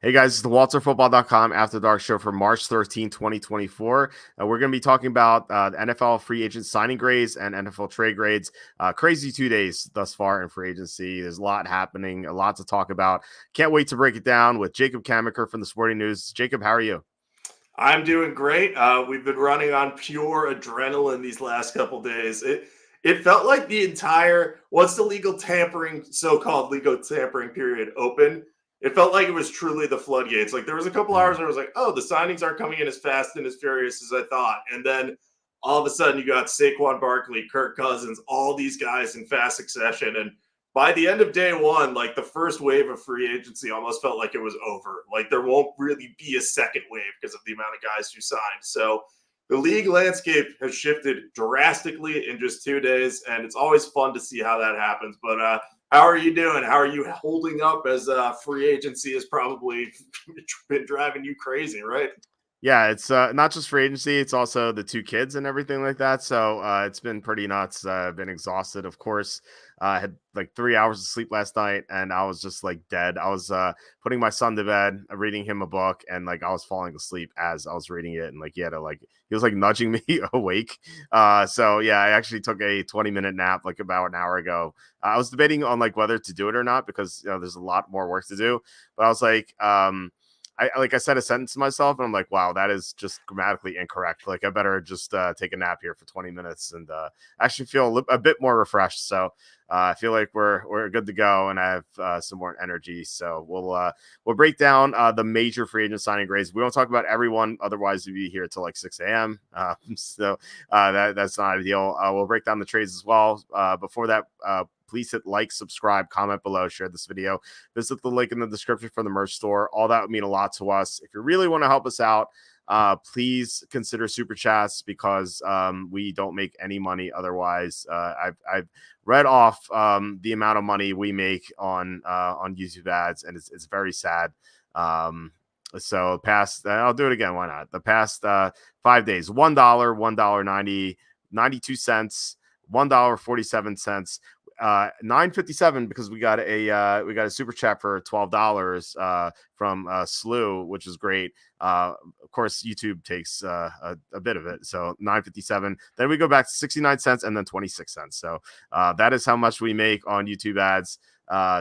Hey guys, it's the WalterFootball.com After Dark show for March 13, 2024. We're going to be talking about the NFL free agent signing grades and NFL trade grades. Crazy 2 days thus far in free agency. There's a lot happening, a lot to talk about. Can't wait to break it down with Jacob Camenker from the Sporting News. Jacob, how are you? I'm doing great. We've been running on pure adrenaline these last couple days. It felt like the entire once the so-called legal tampering period opened, it felt like it was truly the floodgates. Like there was a couple Mhm. hours where I was like, oh, the signings aren't coming in as fast and as furious as I thought. And then all of a sudden you got Saquon Barkley, Kirk Cousins, all these guys in fast succession. And by the end of day one, like the first wave of free agency almost felt like it was over. Like there won't really be a second wave because of the amount of guys who signed. So the league landscape has shifted drastically in just 2 days, and it's always fun to see how that happens. But how are you doing? How are you holding up as free agency has probably been driving you crazy, right? Yeah, it's not just free agency, it's also the two kids and everything like that. So it's been pretty nuts. I've been exhausted, of course. I had like 3 hours of sleep last night and I was just like dead. I was putting my son to bed, reading him a book, and like I was falling asleep as I was reading it. And like he was like nudging me awake. So yeah, I actually took a 20-minute nap like about an hour ago. I was debating on like whether to do it or not because there's a lot more work to do. But I was like, I said a sentence to myself and I'm like, wow, that is just grammatically incorrect. Like I better just take a nap here for 20 minutes and actually feel a bit more refreshed. So I feel like we're good to go and I have some more energy. So we'll break down the major free agent signing grades. We won't talk about everyone, otherwise we'd be here till like 6 a.m. That's not ideal. We'll break down the trades as well. Before that, please hit like, subscribe, comment below, share this video. Visit the link in the description for the merch store. All that would mean a lot to us. If you really want to help us out, please consider super chats because we don't make any money otherwise. I've read off the amount of money we make on YouTube ads, and it's very sad. So past, I'll do it again. Why not? The past 5 days, $1, $1.90, 92 cents, $1.47. 957 because we got a super chat for $12 from Slew, which is great. Of course, YouTube takes a bit of it, so 957. Then we go back to 69 cents and then 26 cents. So that is how much we make on YouTube ads.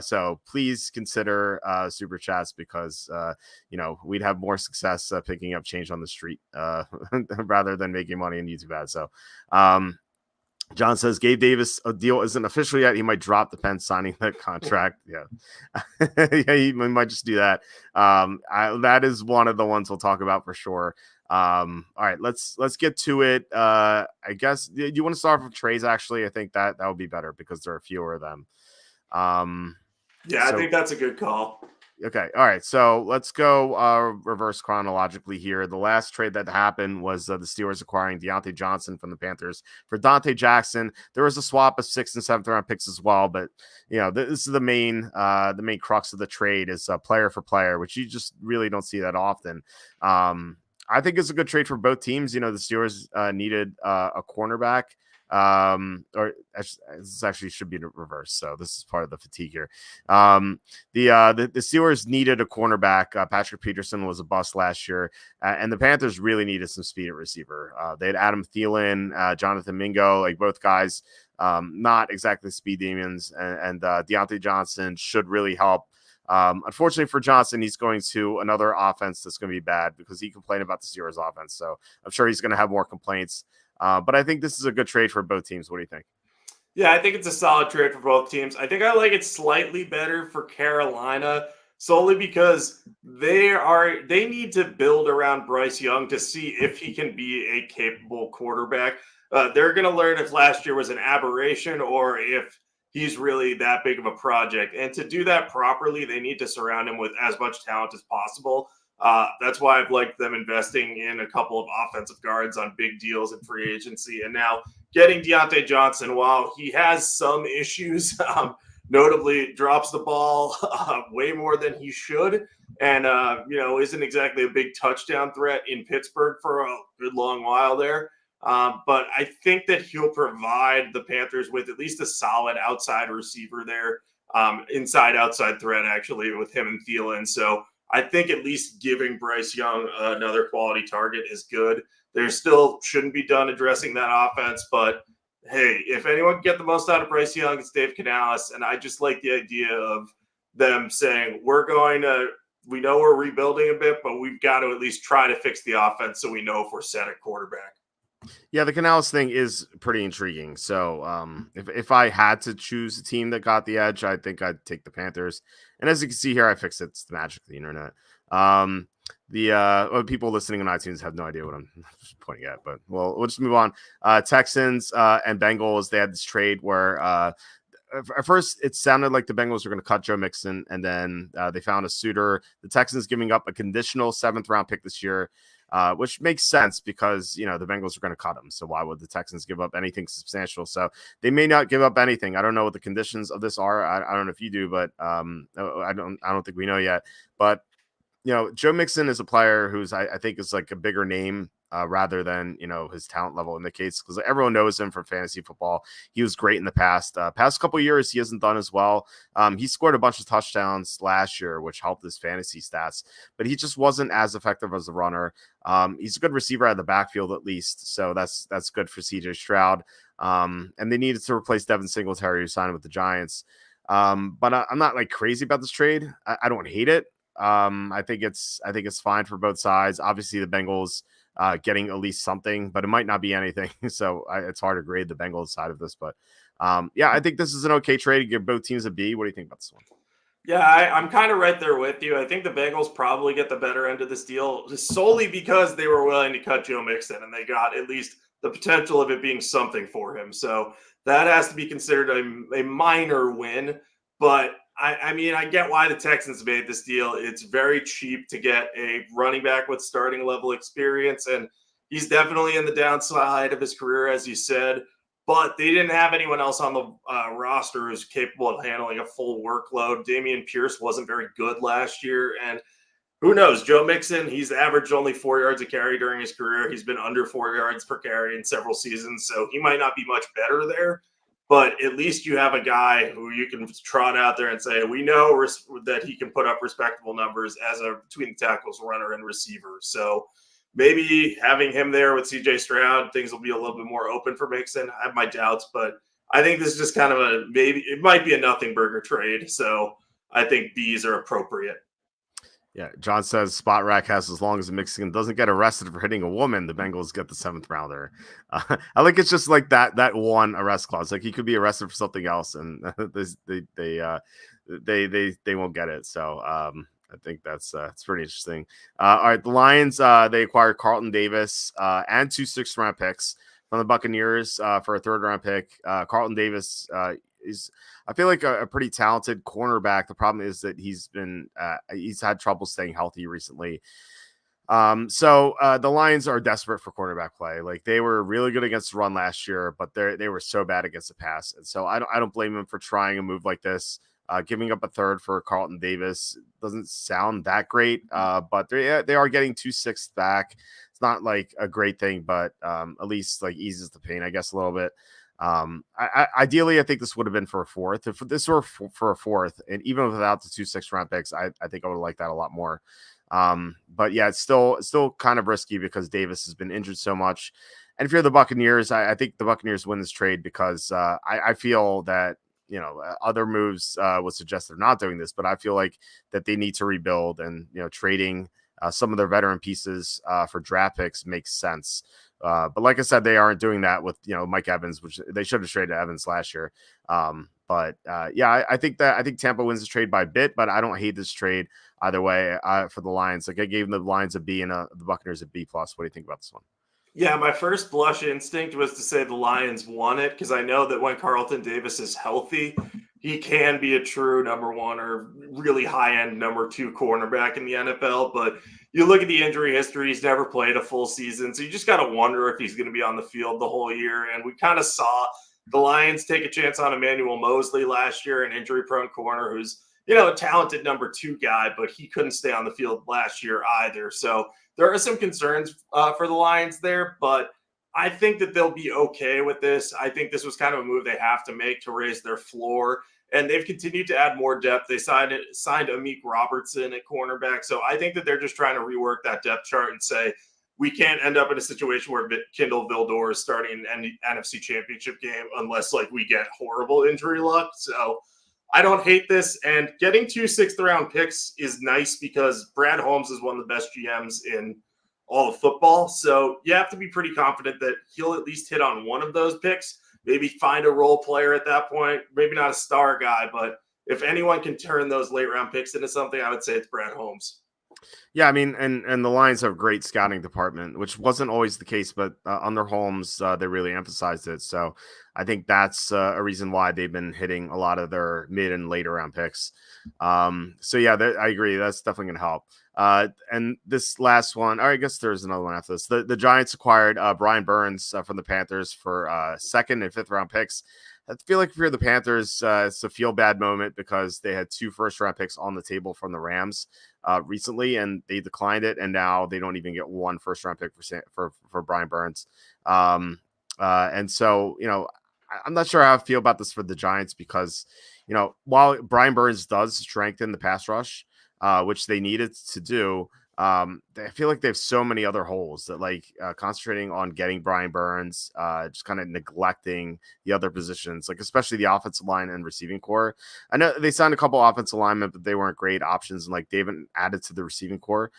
So please consider super chats because we'd have more success picking up change on the street rather than making money in YouTube ads. So John says Gabe Davis deal isn't official yet. He might drop the pen signing the contract. Yeah, yeah, he might just do that. That is one of the ones we'll talk about for sure. All right, let's get to it. I guess do you want to start with trades? Actually, I think that would be better because there are fewer of them. Yeah, I So think that's a good call. okay. All right. So let's go reverse chronologically here. The last trade that happened was the Steelers acquiring Deontay Johnson from the Panthers for Dante Jackson. There was a swap of 6th and 7th round picks as well, but this is the main crux of the trade is player for player, which you just really don't see that often. I think it's a good trade for both teams. The Steelers needed a cornerback. Or this actually should be reversed. So this is part of the fatigue here. The Steelers needed a cornerback. Patrick Peterson was a bust last year, and the Panthers really needed some speed at receiver. They had Adam Thielen, Jonathan Mingo, like both guys, not exactly speed demons, and Deontay Johnson should really help. Unfortunately for Johnson, he's going to another offense that's going to be bad because he complained about the Steelers offense. So I'm sure he's going to have more complaints. But I think this is a good trade for both teams. What do you think? Yeah, I think it's a solid trade for both teams. I think I like it slightly better for Carolina solely because they need to build around Bryce Young to see if he can be a capable quarterback. They're going to learn if last year was an aberration or if he's really that big of a project. And to do that properly, they need to surround him with as much talent as possible. That's why I've liked them investing in a couple of offensive guards on big deals in free agency. And now getting Deontay Johnson, while he has some issues, notably drops the ball way more than he should, and isn't exactly a big touchdown threat in Pittsburgh for a good long while there. But I think that he'll provide the Panthers with at least a solid outside receiver there, inside outside threat actually with him and Thielen. So I think at least giving Bryce Young another quality target is good. There still shouldn't be done addressing that offense, but hey, if anyone can get the most out of Bryce Young, it's Dave Canales. And I just like the idea of them saying, we know we're rebuilding a bit, but we've got to at least try to fix the offense so we know if we're set at quarterback. Yeah, the Canales thing is pretty intriguing. So, if I had to choose a team that got the edge, I think I'd take the Panthers. And as you can see here, I fixed it. It's the magic of the internet. People listening on iTunes have no idea what I'm pointing at, but we'll just move on. Texans and Bengals, they had this trade where at first it sounded like the Bengals were going to cut Joe Mixon, and then they found a suitor. The Texans giving up a conditional 7th round pick this year, which makes sense because, the Bengals are going to cut him. So why would the Texans give up anything substantial? So they may not give up anything. I don't know what the conditions of this are. I don't know if you do, but I don't think we know yet. But Joe Mixon is a player who's I think is like a bigger name rather than his talent level in the case, because everyone knows him from fantasy football. He was great in the past couple of years. He hasn't done as well. He scored a bunch of touchdowns last year, which helped his fantasy stats, but he just wasn't as effective as a runner. He's a good receiver out of the backfield at least, so that's good for CJ Stroud. And they needed to replace Devin Singletary, who signed with the Giants. But I'm not like crazy about this trade. I don't hate it. I think it's fine for both sides. Obviously, the Bengals getting at least something, but it might not be anything. So it's hard to grade the Bengals side of this. But I think this is an okay trade to give both teams a B. What do you think about this one? Yeah, I'm kind of right there with you. I think the Bengals probably get the better end of this deal just solely because they were willing to cut Joe Mixon and they got at least the potential of it being something for him. So that has to be considered a minor win. But I mean, I get why the Texans made this deal. It's very cheap to get a running back with starting level experience. And he's definitely in the downside of his career, as you said. But they didn't have anyone else on the roster who's capable of handling a full workload. Dameon Pierce wasn't very good last year. And who knows? Joe Mixon, he's averaged only 4 yards a carry during his career. He's been under 4 yards per carry in several seasons. So he might not be much better there. But at least you have a guy who you can trot out there and say, we know that he can put up respectable numbers as a between the tackles runner and receiver. So maybe having him there with CJ Stroud, things will be a little bit more open for Mixon. I have my doubts, but I think this is just kind of it might be a nothing burger trade. So I think B's are appropriate. Yeah, John says Spot Rack has as long as the Mexican doesn't get arrested for hitting a woman, the Bengals get the 7th rounder. I think it's just like that one arrest clause. Like he could be arrested for something else, and they won't get it. So I think that's it's pretty interesting. All right, the Lions they acquired Carlton Davis and 2 6th-round picks from the Buccaneers for a 3rd-round pick. Carlton Davis is, I feel like a pretty talented cornerback. The problem is that he's had trouble staying healthy recently. So the Lions are desperate for quarterback play. Like they were really good against the run last year, but they were so bad against the pass. And so I don't blame him for trying a move like this. Giving up a 3rd for Carlton Davis doesn't sound that great, but they are getting 2 6th back. It's not like a great thing, but at least like eases the pain, I guess, a little bit. Ideally, I think this would have been for a 4th. If this were for a 4th, and even without the 2 6th-round picks, I think I would like that a lot more. But yeah, it's still kind of risky because Davis has been injured so much. And if you're the Buccaneers, I think the Buccaneers win this trade because I feel that other moves would suggest they're not doing this, but I feel like that they need to rebuild, and trading some of their veteran pieces for draft picks makes sense. But like I said, they aren't doing that with Mike Evans, which they should have traded Evans last year. I think Tampa wins this trade by a bit, but I don't hate this trade either way for the Lions. Like I gave the Lions a B and the Buccaneers a B+. What do you think about this one? Yeah, my first blush instinct was to say the Lions won it because I know that when Carlton Davis is healthy, he can be a true number 1 or really high-end number 2 cornerback in the NFL. But you look at the injury history, he's never played a full season. So you just got to wonder if he's going to be on the field the whole year. And we kind of saw the Lions take a chance on Emmanuel Mosley last year, an injury-prone corner who's, a talented number 2 guy, but he couldn't stay on the field last year either. So there are some concerns for the Lions there, but I think that they'll be okay with this. I think this was kind of a move they have to make to raise their floor. and they've continued to add more depth. They signed Amik Robertson at cornerback. So I think that they're just trying to rework that depth chart and say, we can't end up in a situation where Kindle Vildor is starting an NFC Championship game unless like we get horrible injury luck. So I don't hate this. And getting 2 6th-round picks is nice because Brad Holmes is one of the best GMs in all of football. So you have to be pretty confident that he'll at least hit on one of those picks. Maybe find a role player at that point. Maybe not a star guy, but if anyone can turn those late round picks into something, I would say it's Brad Holmes. Yeah, I mean, and the Lions have a great scouting department, which wasn't always the case, but under Holmes, they really emphasized it. So I think that's a reason why they've been hitting a lot of their mid and later round picks. So yeah, I agree. That's definitely going to help. And this last one, or I guess there's another one after this. The Giants acquired Brian Burns from the Panthers for 2nd and 5th round picks. I feel like if you're the Panthers, it's a feel bad moment because they had 2 first-round picks on the table from the Rams recently, and they declined it, and now they don't even get 1 first-round pick for Brian Burns. And so, I'm not sure how I feel about this for the Giants because, while Brian Burns does strengthen the pass rush, which they needed to do, I feel like they have so many other holes that concentrating on getting Brian Burns, just kind of neglecting the other positions, like especially the offensive line and receiving core. I know they signed a couple offensive linemen, but they weren't great options, and they haven't added to the receiving core.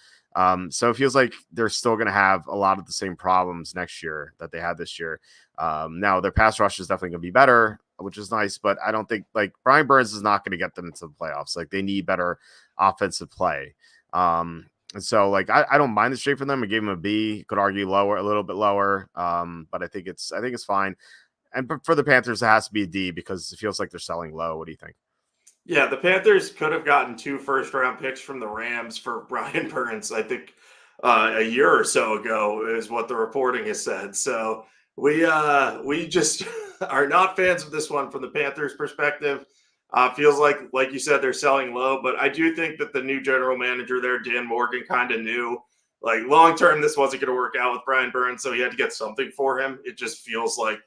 So it feels like they're still going to have a lot of the same problems next year that they had this year. Now their pass rush is definitely going to be better, which is nice, but I don't think Brian Burns is not going to get them into the playoffs. They need better offensive play. And so I don't mind the straight for them. I gave him a B, could argue lower, a little bit lower. But I think it's fine. And for the Panthers, it has to be a D because it feels like they're selling low. What do you think? Yeah, the Panthers could have gotten 2 first-round picks from the Rams for Brian Burns, I think, a year or so ago, is what the reporting has said. So we just are not fans of this one from the Panthers' perspective. Feels like you said, they're selling low, but I do think that the new general manager there, Dan Morgan, kind of knew long term this wasn't going to work out with Brian Burns, so he had to get something for him. It just feels like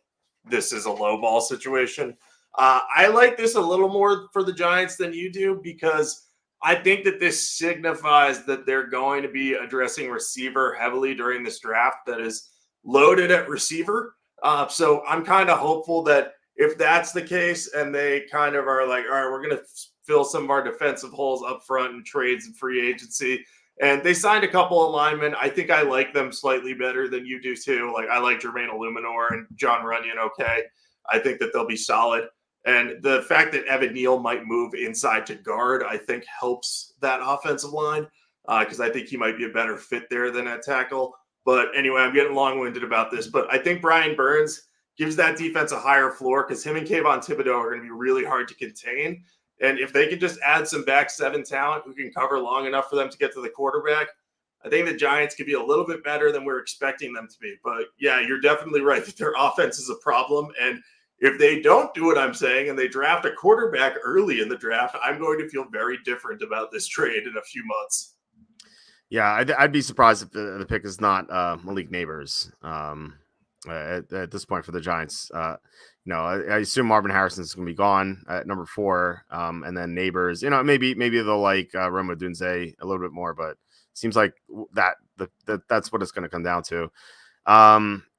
this is a low ball situation. I like this a little more for the Giants than you do because I think that this signifies that they're going to be addressing receiver heavily during this draft that is loaded at receiver. So I'm kind of hopeful that if that's the case and they kind of are like, all right, we're going to fill some of our defensive holes up front in trades and free agency. And they signed a couple of linemen. I think I like them slightly better than you do too. I like Jermaine Illuminor and John Runyon. Okay. I think that they'll be solid. And the fact that Evan Neal might move inside to guard, I think helps that offensive line because I think he might be a better fit there than at tackle. But anyway, I'm getting long-winded about this. But I think Brian Burns gives that defense a higher floor because him and Kayvon Thibodeau are going to be really hard to contain. And if they can just add some back 7 talent who can cover long enough for them to get to the quarterback, I think the Giants could be a little bit better than we're expecting them to be. But yeah, you're definitely right that their offense is a problem. And if they don't do what I'm saying and they draft a quarterback early in the draft, I'm going to feel very different about this trade in a few months. Yeah, I'd be surprised if the pick is not Malik Neighbors at this point for the Giants. I assume Marvin Harrison is going to be gone at number 4, and then Neighbors. Maybe they'll like Roma Dunze a little bit more, but it seems like that's what it's going to come down to.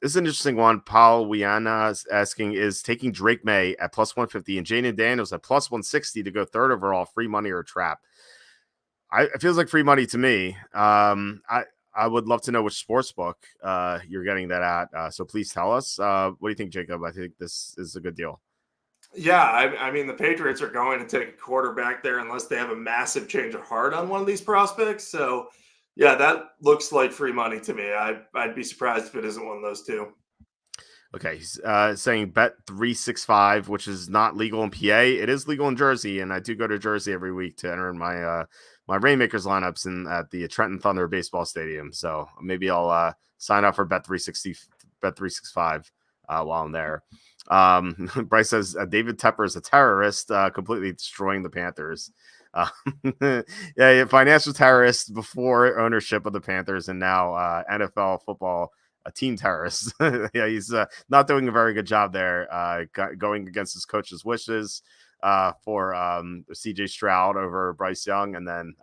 This is an interesting one. Paul Wiana is asking, is taking Drake May at plus 150 and Jaden Daniels at plus 160 to go 3rd overall free money or a trap? It feels like free money to me. I would love to know which sports book you're getting that at. So please tell us. What do you think, Jacob? I think this is a good deal. Yeah, I mean, the Patriots are going to take a quarterback there unless they have a massive change of heart on one of these prospects. So, yeah, that looks like free money to me. I'd be surprised if it isn't one of those two. Okay, he's saying bet 365, which is not legal in PA. It is legal in Jersey, and I do go to Jersey every week to enter in my my Rainmakers lineups at the Trenton Thunder baseball stadium. So maybe I'll sign up for bet 365 while I'm there. Bryce says David Tepper is a terrorist, completely destroying the Panthers. Yeah, financial terrorist before ownership of the Panthers, and now NFL football a team terrorist. Yeah, he's not doing a very good job there, going against his coach's wishes. for CJ Stroud over Bryce Young, and then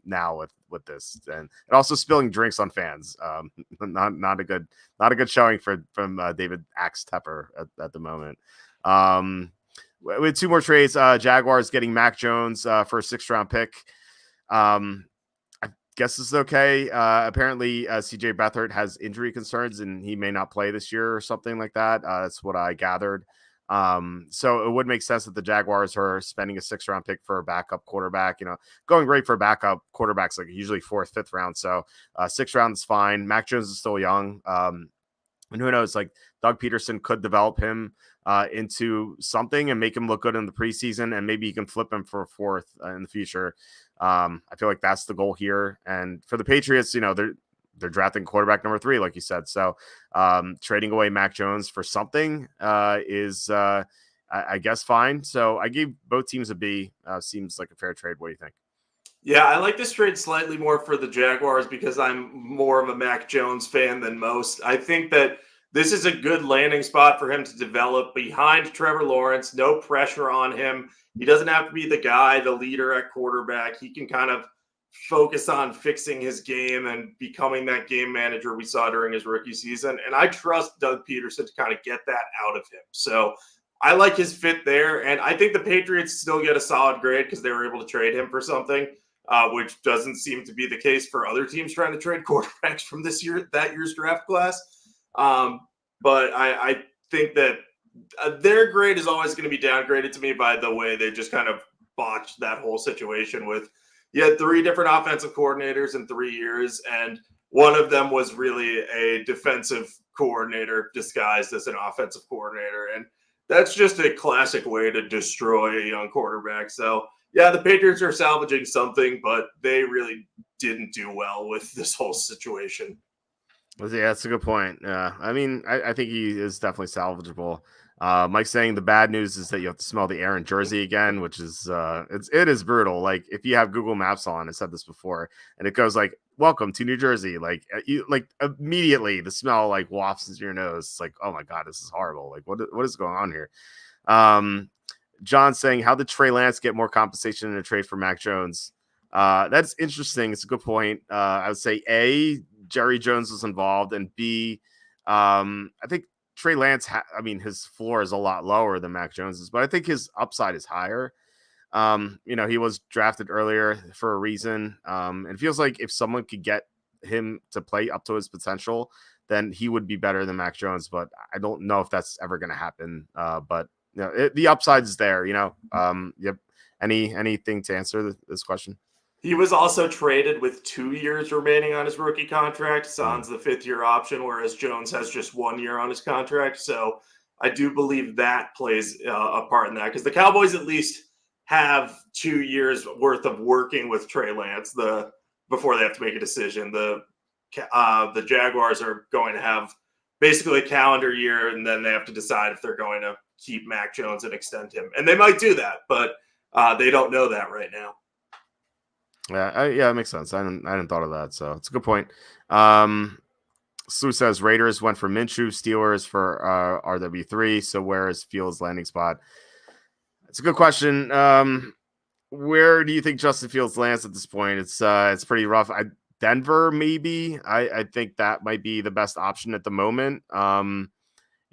now with this, and also spilling drinks on fans. Not a good showing from David Axe Tepper at the moment. With two more trades, Jaguars getting Mac Jones for a 6th round pick. I guess this is okay. Apparently, CJ Beathard has injury concerns and he may not play this year or something like that. That's what I gathered. So it would make sense that the Jaguars are spending a 6th round pick for a backup quarterback. Going great for backup quarterbacks, like usually 4th, 5th round. So 6th round is fine. Mac Jones is still young. And who knows, like Doug Peterson could develop him into something and make him look good in the preseason, and maybe you can flip him for a 4th in the future. I feel like that's the goal here. And for the Patriots, they're drafting quarterback number 3, like you said. So trading away Mac Jones for something is, I guess, fine. So I gave both teams a B. Seems like a fair trade. What do you think? Yeah, I like this trade slightly more for the Jaguars because I'm more of a Mac Jones fan than most. I think that this is a good landing spot for him to develop behind Trevor Lawrence. No pressure on him. He doesn't have to be the guy, the leader at quarterback. He can kind of focus on fixing his game and becoming that game manager we saw during his rookie season. And I trust Doug Peterson to kind of get that out of him. So I like his fit there. And I think the Patriots still get a solid grade because they were able to trade him for something. Which doesn't seem to be the case for other teams trying to trade quarterbacks from that year's draft class. But I think that their grade is always going to be downgraded to me by the way they just kind of botched that whole situation with, you had 3 different offensive coordinators in 3 years, and one of them was really a defensive coordinator disguised as an offensive coordinator. And that's just a classic way to destroy a young quarterback. So yeah, the Patriots are salvaging something, but they really didn't do well with this whole situation. Yeah, that's a good point. I mean, I think he is definitely salvageable. Mike saying the bad news is that you have to smell the air in Jersey again, which is it is brutal. Like if you have Google Maps on, I said this before, and it goes like "Welcome to New Jersey," like you like immediately the smell like wafts into your nose. It's like, oh my god, this is horrible. Like what is going on here? John saying, how did Trey Lance get more compensation in a trade for Mac Jones? That's interesting. It's a good point. I would say A, Jerry Jones was involved, and B, I think Trey Lance, his floor is a lot lower than Mac Jones's, but I think his upside is higher. He was drafted earlier for a reason. And it feels like if someone could get him to play up to his potential, then he would be better than Mac Jones. But I don't know if that's ever going to happen. But the upside is there. Yep. Anything to answer this question? He was also traded with 2 years remaining on his rookie contract. Sans the 5th-year option, whereas Jones has just 1 year on his contract. So I do believe that plays a part in that because the Cowboys at least have 2 years worth of working with Trey Lance before they have to make a decision. The Jaguars are going to have basically a calendar year, and then they have to decide if they're going to keep Mac Jones and extend him. And they might do that, but they don't know that right now. Yeah, it makes sense. I hadn't thought of that, so it's a good point. Sue says Raiders went for Minshew, Steelers for RW3. So where is Fields' landing spot? It's a good question. Where do you think Justin Fields lands at this point? It's pretty rough. Denver, maybe. I think that might be the best option at the moment.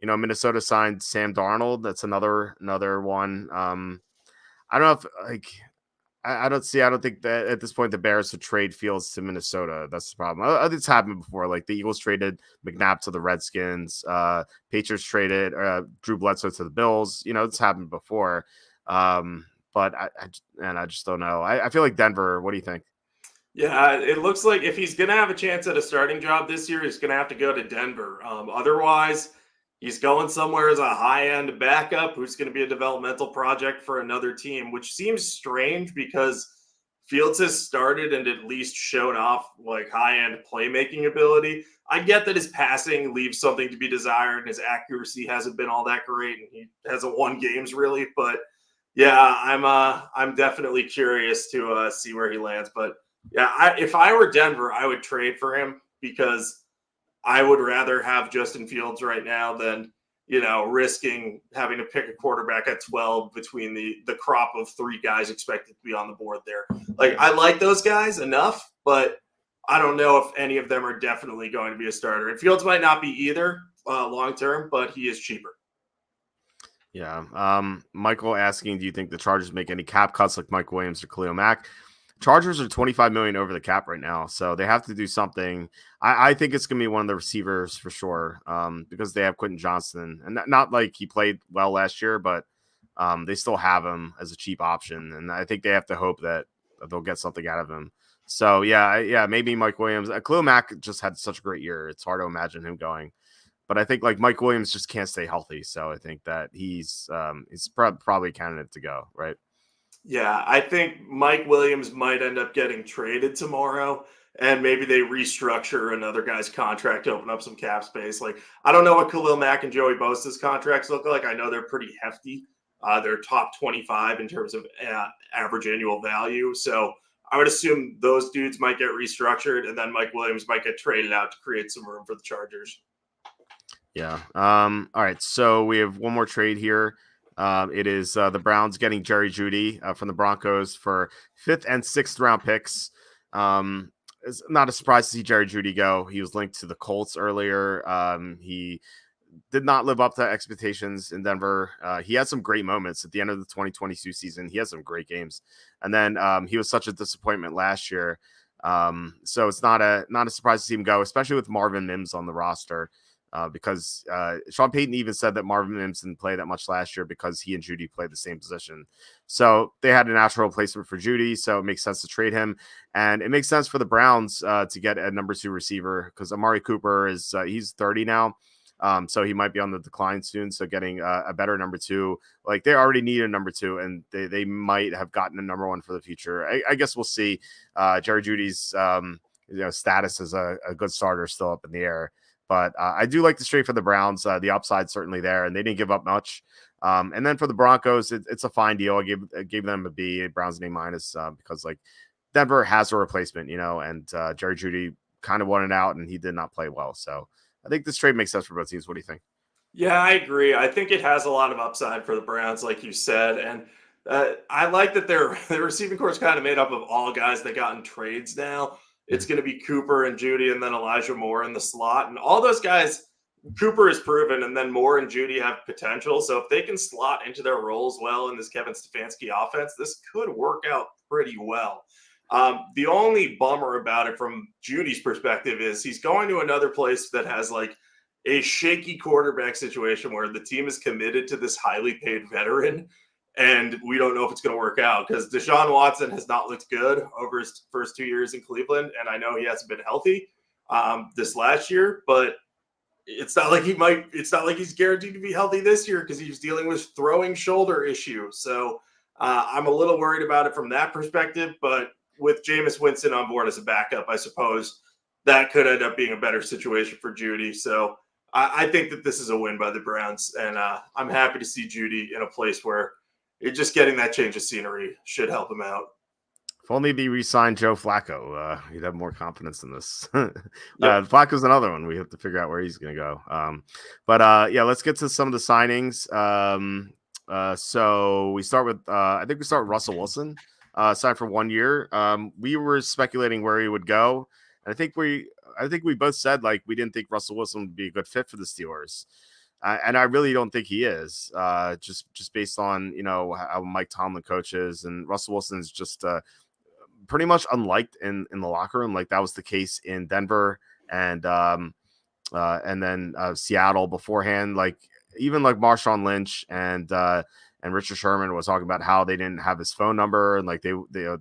Minnesota signed Sam Darnold. That's another one. I don't know if I don't think that at this point the Bears would trade Fields to Minnesota. That's the problem. It's happened before. Like the Eagles traded McNabb to the Redskins. Patriots traded Drew Bledsoe to the Bills. It's happened before. But I just don't know. I feel like Denver. What do you think? Yeah, it looks like if he's going to have a chance at a starting job this year, he's going to have to go to Denver. Otherwise, he's going somewhere as a high-end backup who's going to be a developmental project for another team, which seems strange because Fields has started and at least shown off like high-end playmaking ability. I get that his passing leaves something to be desired and his accuracy hasn't been all that great and he hasn't won games really. But yeah, I'm definitely curious to see where he lands. But yeah, if I were Denver, I would trade for him because I would rather have Justin Fields right now than, risking having to pick a quarterback at 12 between the crop of 3 guys expected to be on the board there. Like, I like those guys enough, but I don't know if any of them are definitely going to be a starter. And Fields might not be either long term, but he is cheaper. Yeah. Michael asking, do you think the Chargers make any cap cuts like Mike Williams or Khalil Mack? Chargers are 25 million over the cap right now, so they have to do something. I think it's gonna be one of the receivers for sure, because they have Quentin Johnston, and not like he played well last year, but they still have him as a cheap option, and I think they have to hope that they'll get something out of him. So yeah, maybe Mike Williams. Khalil Mack just had such a great year; it's hard to imagine him going. But I think like Mike Williams just can't stay healthy, so I think that he's probably a candidate to go, right? Yeah, I think Mike Williams might end up getting traded tomorrow, and maybe they restructure another guy's contract to open up some cap space. Like, I don't know what Khalil Mack and Joey Bosa's contracts look like. I know they're pretty hefty. They're top 25 in terms of average annual value. So I would assume those dudes might get restructured, and then Mike Williams might get traded out to create some room for the Chargers. Yeah. All right. So we have one more trade here. It is the Browns getting Jerry Jeudy from the Broncos for 5th and 6th round picks. It's not a surprise to see Jerry Jeudy go. He was linked to the Colts earlier. He did not live up to expectations in Denver. He had some great moments at the end of the 2022 season. He had some great games, and then he was such a disappointment last year. So it's not a surprise to see him go, especially with Marvin Mims on the roster. Because Sean Payton even said that Marvin Mims didn't play that much last year because he and Jeudy played the same position. So they had a natural replacement for Jeudy, so it makes sense to trade him. And it makes sense for the Browns to get a number 2 receiver because Amari Cooper is he's 30 now. So he might be on the decline soon. So getting a better number 2, like they already need a number 2, and they might have gotten a number 1 for the future. I guess we'll see. Jerry Judy's status as a good starter is still up in the air. But I do like the trade for the Browns. The upside's certainly there, and they didn't give up much. And then for the Broncos, it's a fine deal. I gave them a B, Browns an A- because like Denver has a replacement, and Jerry Jeudy kind of wanted out, and he did not play well. So I think this trade makes sense for both teams. What do you think? Yeah, I agree. I think it has a lot of upside for the Browns, like you said, and I like that their receiving core is kind of made up of all guys that got in trades now. It's going to be Cooper and Jeudy, and then Elijah Moore in the slot, and all those guys. Cooper is proven, and then Moore and Jeudy have potential. So if they can slot into their roles well in this Kevin Stefanski offense, this could work out pretty well. The only bummer about it from Judy's perspective is he's going to another place that has like a shaky quarterback situation where the team is committed to this highly paid veteran, and we don't know if it's going to work out because Deshaun Watson has not looked good over his first 2 years in Cleveland, and I know he hasn't been healthy this last year, but it's not like he's guaranteed to be healthy this year because he's dealing with throwing shoulder issues. So I'm a little worried about it from that perspective, but with Jameis Winston on board as a backup, I suppose that could end up being a better situation for Jeudy. So I think that this is a win by the Browns, and I'm happy to see Jeudy in a place where just getting that change of scenery should help him out. If only they re-signed Joe Flacco, you'd have more confidence in this. Yep. Flacco's another one. We have to figure out where he's going to go. Yeah, let's get to some of the signings. So we start with, I think we start with Russell Wilson, signed for 1 year. We were speculating where he would go. And I think we both said like we didn't think Russell Wilson would be a good fit for the Steelers. And I really don't think he is, just based on, how Mike Tomlin coaches, and Russell Wilson's just pretty much unliked in the locker room. Like that was the case in Denver and then Seattle beforehand. Like even like Marshawn Lynch and Richard Sherman was talking about how they didn't have his phone number, and like they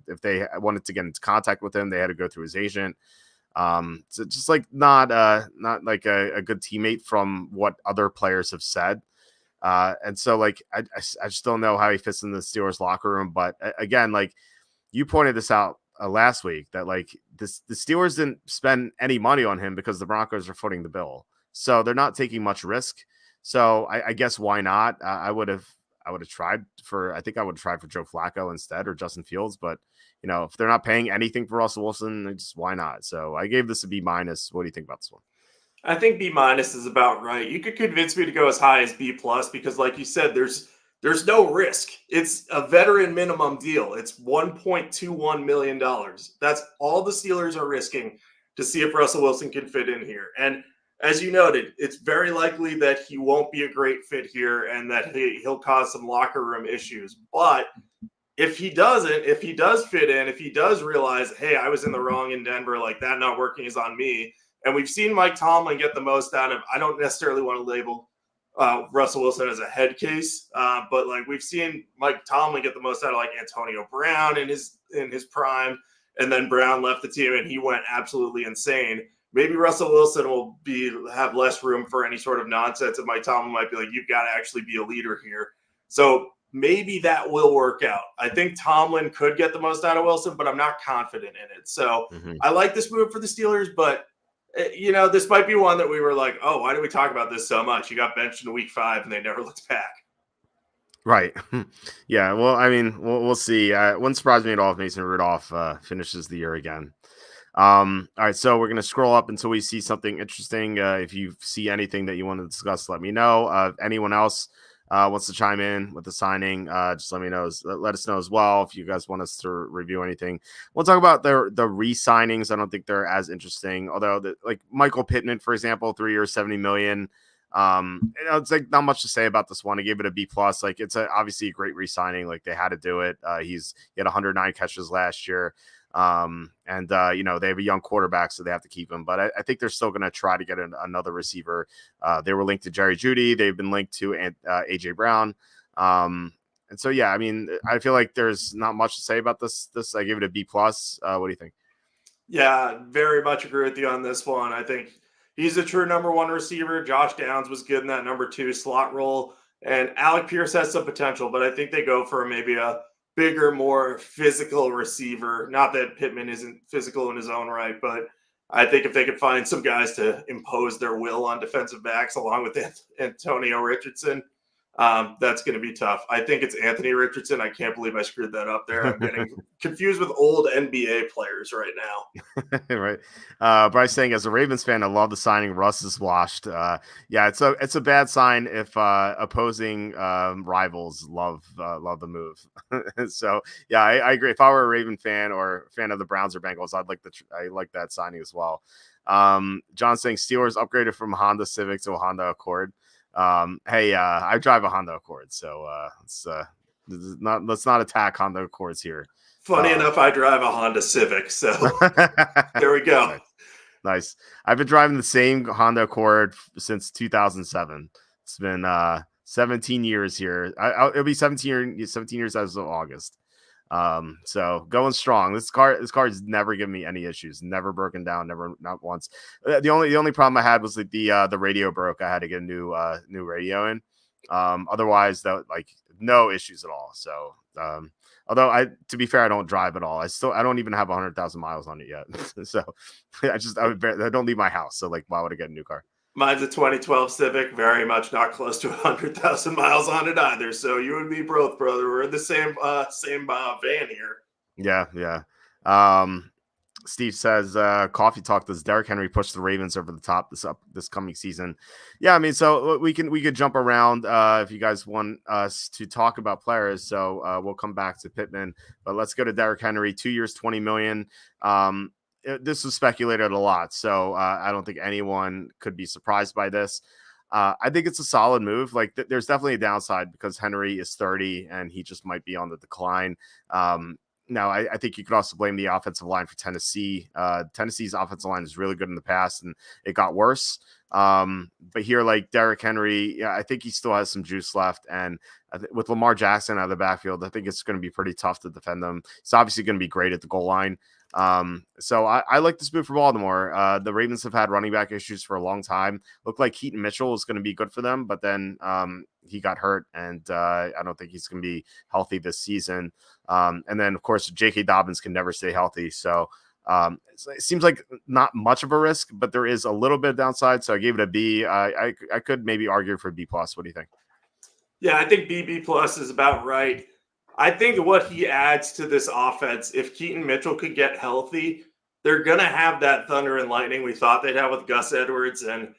if they wanted to get into contact with him, they had to go through his agent. So just like not like a good teammate from what other players have said. And so like I just don't know how he fits in the Steelers locker room. But again, like you pointed this out last week that like the Steelers didn't spend any money on him because the Broncos are footing the bill, so they're not taking much risk. So I guess why not? I would have tried for Joe Flacco instead, or Justin Fields, but if they're not paying anything for Russell Wilson, just why not? So I gave this a B-. What do you think about this one? I think B minus is about right. You could convince me to go as high as B plus because, like you said, there's no risk. It's a veteran minimum deal. It's $1.21 million. That's all the Steelers are risking to see if Russell Wilson can fit in here. And as you noted, it's very likely that he won't be a great fit here and that he'll cause some locker room issues. But if he doesn't, if he does fit in, if he does realize, hey, I was in the wrong in Denver, like that not working is on me. And we've seen Mike Tomlin get the most out of, I don't necessarily want to label Russell Wilson as a head case, but like we've seen Mike Tomlin get the most out of like Antonio Brown in his prime, and then Brown left the team and he went absolutely insane. Maybe Russell Wilson will have less room for any sort of nonsense, and Mike Tomlin might be like, you've got to actually be a leader here. So maybe that will work out. I think Tomlin could get the most out of Wilson, but I'm not confident in it. So I like this move for the Steelers, but this might be one that we were like, oh, why do we talk about this so much? You got benched in week 5 and they never looked back. Right. Yeah. Well, I mean, we'll see. Wouldn't surprise me at all if Mason Rudolph finishes the year again. All right, so we're gonna scroll up until we see something interesting. If you see anything that you want to discuss, let me know. If anyone else wants to chime in with the signing, just let me know. Let us know as well if you guys want us to review anything. We'll talk about the re-signings. I don't think they're as interesting, although like Michael Pittman, for example, 3 years, $70 million. It's like not much to say about this one. I gave it a B plus. Like it's obviously a great re-signing. Like they had to do it. He had 109 catches last year. And they have a young quarterback, so they have to keep him. But I think they're still going to try to get another receiver. They were linked to Jerry Jeudy. They've been linked to AJ Brown. And so, yeah, I mean, I feel like there's not much to say about this. I give it a B plus. What do you think? Yeah, very much agree with you on this one. I think he's a true number 1 receiver. Josh Downs was good in that number 2 slot role, and Alec Pierce has some potential, but I think they go for maybe a bigger, more physical receiver. Not that Pittman isn't physical in his own right, but I think if they could find some guys to impose their will on defensive backs along with Antonio Richardson, that's going to be tough. I think it's Anthony Richardson. I can't believe I screwed that up there. I'm getting confused with old NBA players right now. Right. Bryce saying, as a Ravens fan, I love the signing. Russ is washed. Yeah, it's a bad sign if opposing rivals love the move. So yeah, I agree. If I were a Raven fan or fan of the Browns or Bengals, I like that signing as well. John saying Steelers upgraded from Honda Civic to a Honda Accord. Hey, I drive a Honda Accord, so let's not attack Honda Accords here. Funny enough, I drive a Honda Civic, so there we go. Nice. I've been driving the same Honda Accord since 2007. It's been 17 years here. It'll be 17 years as of August. So going strong. This car has never given me any issues, never broken down, not once. The only problem I had was like the radio broke. I had to get a new radio in. Otherwise that like no issues at all. So although to be fair, I don't drive at all. I don't even have 100,000 miles on it yet. So I don't leave my house. So like, why would I get a new car? Mine's a 2012 Civic, very much not close to 100,000 miles on it either. So you and me both, brother. We're in the same van here. Yeah. Steve says, Coffee Talk, does Derrick Henry push the Ravens over the top this coming season? Yeah, I mean, so we could jump around if you guys want us to talk about players. So we'll come back to Pittman, but let's go to Derrick Henry, 2 years, $20 million. This was speculated a lot, so I don't think anyone could be surprised by this. I think it's a solid move. Like there's definitely a downside because Henry is 30 and he just might be on the decline. Now, I think you could also blame the offensive line for Tennessee. Tennessee's offensive line is really good in the past, and it got worse. But here, like Derrick Henry, yeah, I think he still has some juice left. And with Lamar Jackson out of the backfield, I think it's going to be pretty tough to defend them. It's obviously going to be great at the goal line. So I like this move for Baltimore. The Ravens have had running back issues for a long time. Looked like Keaton Mitchell is going to be good for them, but then he got hurt, and I don't think he's going to be healthy this season. And then, of course, J.K. Dobbins can never stay healthy. So it seems like not much of a risk, but there is a little bit of downside. So I gave it a B. I could maybe argue for B+. What do you think? Yeah, I think B+ is about right. I think what he adds to this offense, if Keaton Mitchell could get healthy, they're going to have that thunder and lightning we thought they'd have with Gus Edwards and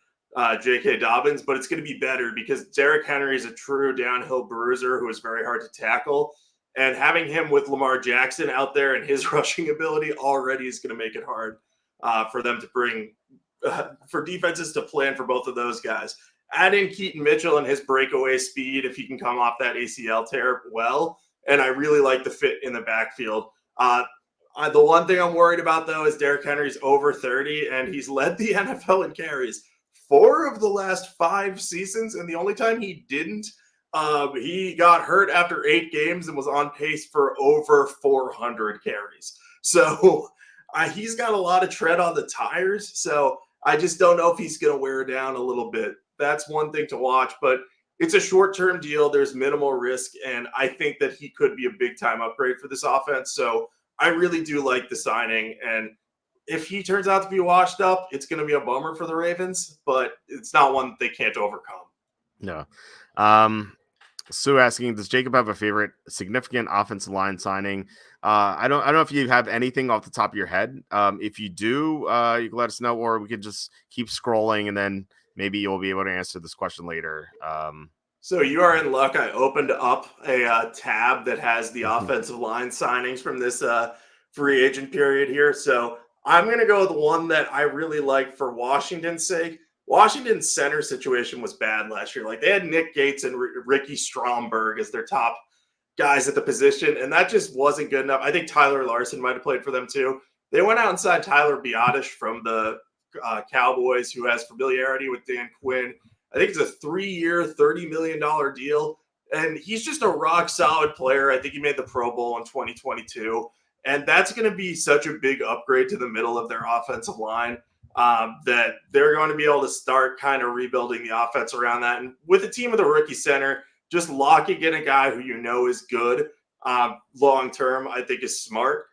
J.K. Dobbins, but it's going to be better because Derrick Henry is a true downhill bruiser who is very hard to tackle. And having him with Lamar Jackson out there and his rushing ability already is going to make it hard for them to bring, for defenses to plan for both of those guys. Add in Keaton Mitchell and his breakaway speed if he can come off that ACL tear well. And I really like the fit in the backfield. The one thing I'm worried about, though, is Derrick Henry's over 30, and he's led the NFL in carries 4 of the last 5 seasons. And the only time he didn't, he got hurt after 8 games and was on pace for over 400 carries. So he's got a lot of tread on the tires. So I just don't know if he's going to wear down a little bit. That's one thing to watch, but it's a short-term deal. There's minimal risk, and I think that he could be a big-time upgrade for this offense. So I really do like the signing, and if he turns out to be washed up, it's going to be a bummer for the Ravens, but it's not one they can't overcome. No. Sue asking, does Jacob have a favorite significant offensive line signing? I don't know if you have anything off the top of your head. If you do, you can let us know, or we could just keep scrolling and then maybe you'll be able to answer this question later. So you are in luck. I opened up a tab that has the offensive line signings from this free agent period here. So I'm going to go with one that I really like for Washington's sake. Washington's center situation was bad last year. Like, they had Nick Gates and Ricky Stromberg as their top guys at the position, and that just wasn't good enough. I think Tyler Larson might have played for them too. They went out and signed Tyler Biotish from the Cowboys, who has familiarity with Dan Quinn. I think it's a 3-year, $30 million deal, and he's just a rock-solid player. I think he made the Pro Bowl in 2022, and that's going to be such a big upgrade to the middle of their offensive line. That they're going to be able to start kind of rebuilding the offense around that. And with a team with a rookie center, just locking in a guy who you know is good long-term, I think is smart.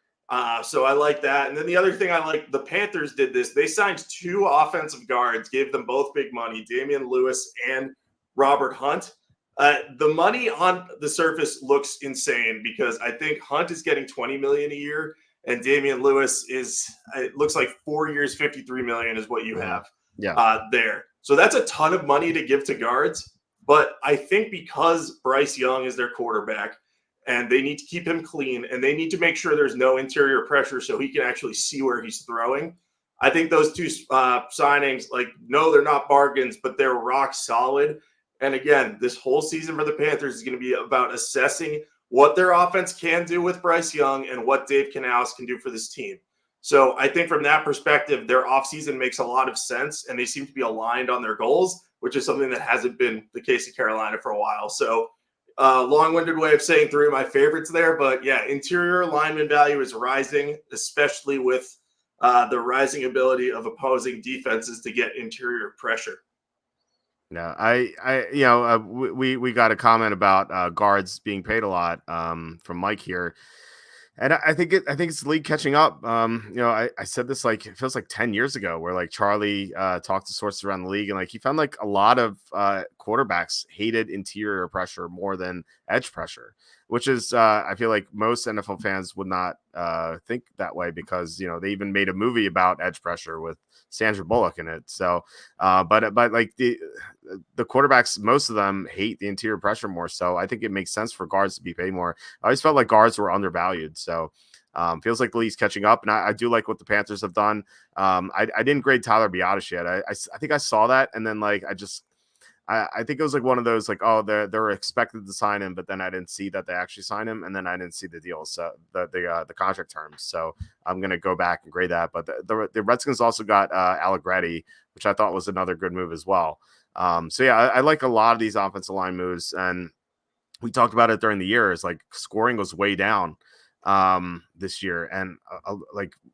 So I like that. And then the other thing I like, the Panthers did this. They signed 2 offensive guards, gave them both big money, Damian Lewis and Robert Hunt. The money on the surface looks insane because I think Hunt is getting $20 million a year. And Damian Lewis it looks like 4 years, $53 million is what you have there. So that's a ton of money to give to guards. But I think because Bryce Young is their quarterback and they need to keep him clean and they need to make sure there's no interior pressure so he can actually see where he's throwing. I think those 2 signings, no, they're not bargains, but they're rock solid. And again, this whole season for the Panthers is going to be about assessing what their offense can do with Bryce Young and what Dave Canales can do for this team. So I think from that perspective, their offseason makes a lot of sense, and they seem to be aligned on their goals, which is something that hasn't been the case in Carolina for a while. So long-winded way of saying 3 of my favorites there, but yeah, interior lineman value is rising, especially with the rising ability of opposing defenses to get interior pressure. No, we got a comment about guards being paid a lot from Mike here, and I think it's the league catching up. I said this it feels like 10 years ago, where Charlie talked to sources around the league, and he found a lot of quarterbacks hated interior pressure more than edge pressure, which is I feel like most NFL fans would not think that way because they even made a movie about edge pressure with Sandra Bullock in it. So, but the quarterbacks, most of them hate the interior pressure more. So I think it makes sense for guards to be paid more. I always felt like guards were undervalued. So feels like the league's catching up, and I do like what the Panthers have done. I didn't grade Tyler Biotish yet. I think I saw that, and then I think it was one of those they're expected to sign him, but then I didn't see that they actually signed him, and then I didn't see the deal, so the contract terms. So I'm gonna go back and grade that. But the Redskins also got Allegretti, which I thought was another good move as well. So yeah, I like a lot of these offensive line moves, and we talked about it during the year. Is scoring was way down this year, and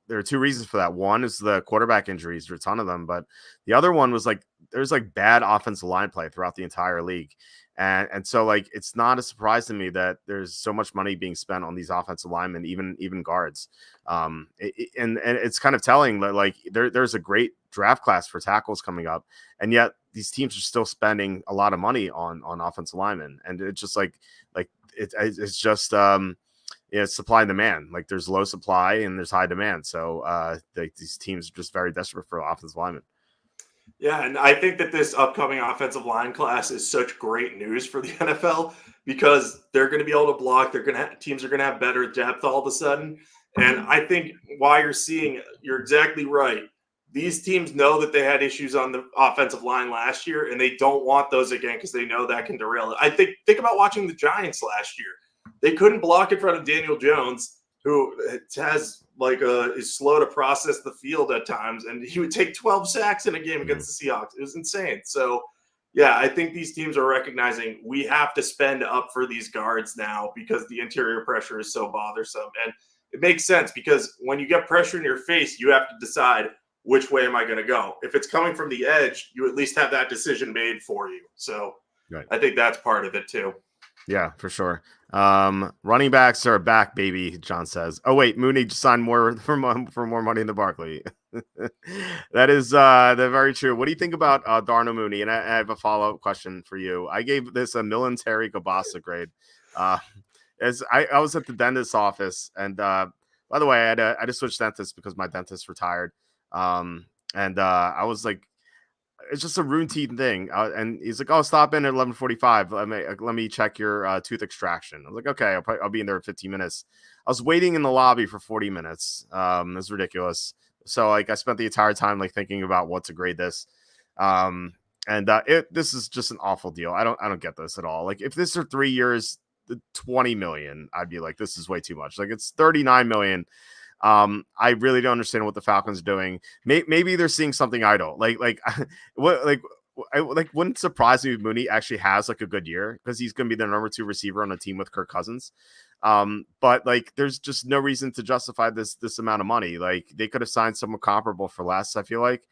there are 2 reasons for that. One is the quarterback injuries, there are a ton of them, but the other one was there's bad offensive line play throughout the entire league, and so it's not a surprise to me that there's so much money being spent on these offensive linemen, even guards. And it's kind of telling that there's a great draft class for tackles coming up, and yet these teams are still spending a lot of money on offensive linemen, and it's just it's just it's supply and demand. Like there's low supply and there's high demand. So these teams are just very desperate for offensive linemen. Yeah, and I think that this upcoming offensive line class is such great news for the NFL because they're going to be able to block. Teams are going to have better depth all of a sudden, and I think why you're exactly right. These teams know that they had issues on the offensive line last year, and they don't want those again because they know that can derail it. Think about watching the Giants last year. They couldn't block in front of Daniel Jones, who is slow to process the field at times, and he would take 12 sacks in a game against the Seahawks. It was insane. So, yeah, I think these teams are recognizing we have to spend up for these guards now because the interior pressure is so bothersome. And it makes sense because when you get pressure in your face, you have to decide which way am I going to go. If it's coming from the edge, you at least have that decision made for you. So right. I think that's part of it too. Yeah, for sure. Running backs are back, baby, John says. Oh, wait, Mooney just signed more for more money in the Barkley. That is very true. What do you think about Darnell Mooney? And I have a follow-up question for you. I gave this a military Gabasa grade. As I was at the dentist's office, and by the way, I had to switch dentists because my dentist retired. And I was like, it's just a routine thing. And he's like, "Oh, stop in at 11:45. Let me check your tooth extraction." I was like, "Okay, I'll be in there in 15 minutes." I was waiting in the lobby for 40 minutes. It was ridiculous. So like, I spent the entire time like thinking about what to grade this. This is just an awful deal. I don't get this at all. Like, if this are 3 years, 20 million, I'd be like, this is way too much. Like, it's 39 million. I really don't understand what the Falcons are doing. Maybe they're seeing something I don't wouldn't surprise me if Mooney actually has like a good year because he's going to be the number 2 receiver on a team with Kirk Cousins. But like, there's just no reason to justify this amount of money. Like, they could have signed someone comparable for less. I feel like,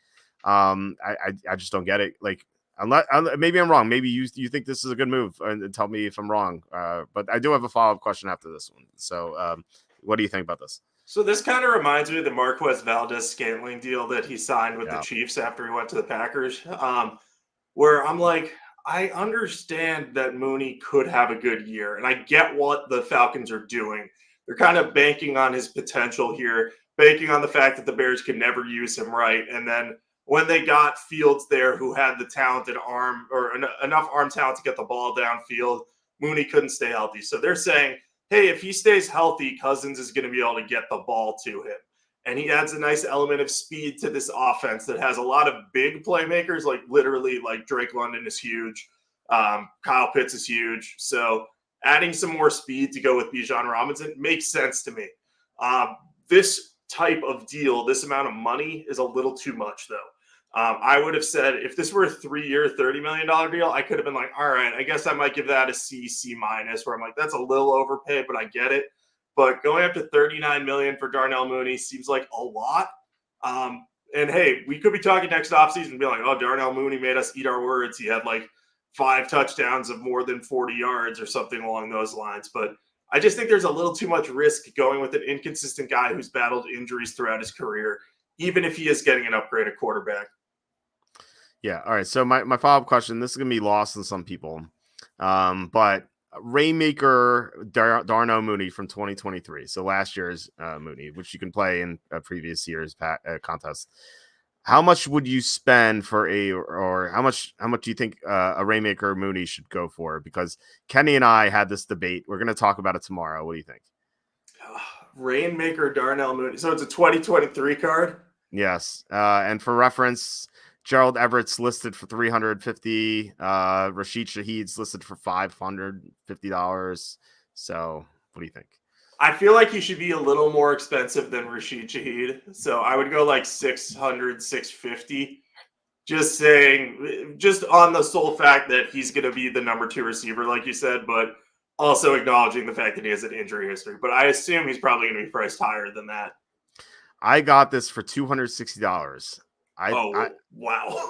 I just don't get it. Like, unless maybe I'm wrong. Maybe you think this is a good move, and tell me if I'm wrong. But I do have a follow-up question after this one. So, what do you think about this? So this kind of reminds me of the Marquez Valdez-Scantling deal that he signed with the Chiefs after he went to the Packers, where I'm like, I understand that Mooney could have a good year, and I get what the Falcons are doing. They're kind of banking on his potential here, banking on the fact that the Bears could never use him right. And then when they got Fields there, who had the talented arm or enough arm talent to get the ball downfield, Mooney couldn't stay healthy. So they're saying, hey, if he stays healthy, Cousins is going to be able to get the ball to him. And he adds a nice element of speed to this offense that has a lot of big playmakers, like literally like Drake London is huge. Kyle Pitts is huge. So adding some more speed to go with Bijan Robinson makes sense to me. This type of deal, this amount of money is a little too much, though. I would have said if this were a 3-year, $30 million deal, I could have been like, all right, I guess I might give that a C minus, where I'm like, that's a little overpaid, but I get it. But going up to $39 million for Darnell Mooney seems like a lot. And hey, we could be talking next offseason and be like, oh, Darnell Mooney made us eat our words. He had like 5 touchdowns of more than 40 yards or something along those lines. But I just think there's a little too much risk going with an inconsistent guy who's battled injuries throughout his career, even if he is getting an upgraded quarterback. Yeah. All right. So my follow-up question, this is going to be lost on some people. But Rainmaker Darnell Mooney from 2023. So last year's Mooney, which you can play in a previous year's contest. How much would you spend for how much do you think a Rainmaker Mooney should go for? Because Kenny and I had this debate. We're going to talk about it tomorrow. What do you think? Rainmaker Darnell Mooney. So it's a 2023 card? Yes. And for reference, Gerald Everett's listed for $350. Rashid Shaheed's listed for $550. So what do you think? I feel like he should be a little more expensive than Rashid Shaheed. So I would go like $600, $650. Just on the sole fact that he's going to be the number 2 receiver, like you said, but also acknowledging the fact that he has an injury history. But I assume he's probably going to be priced higher than that. I got this for $260. Wow.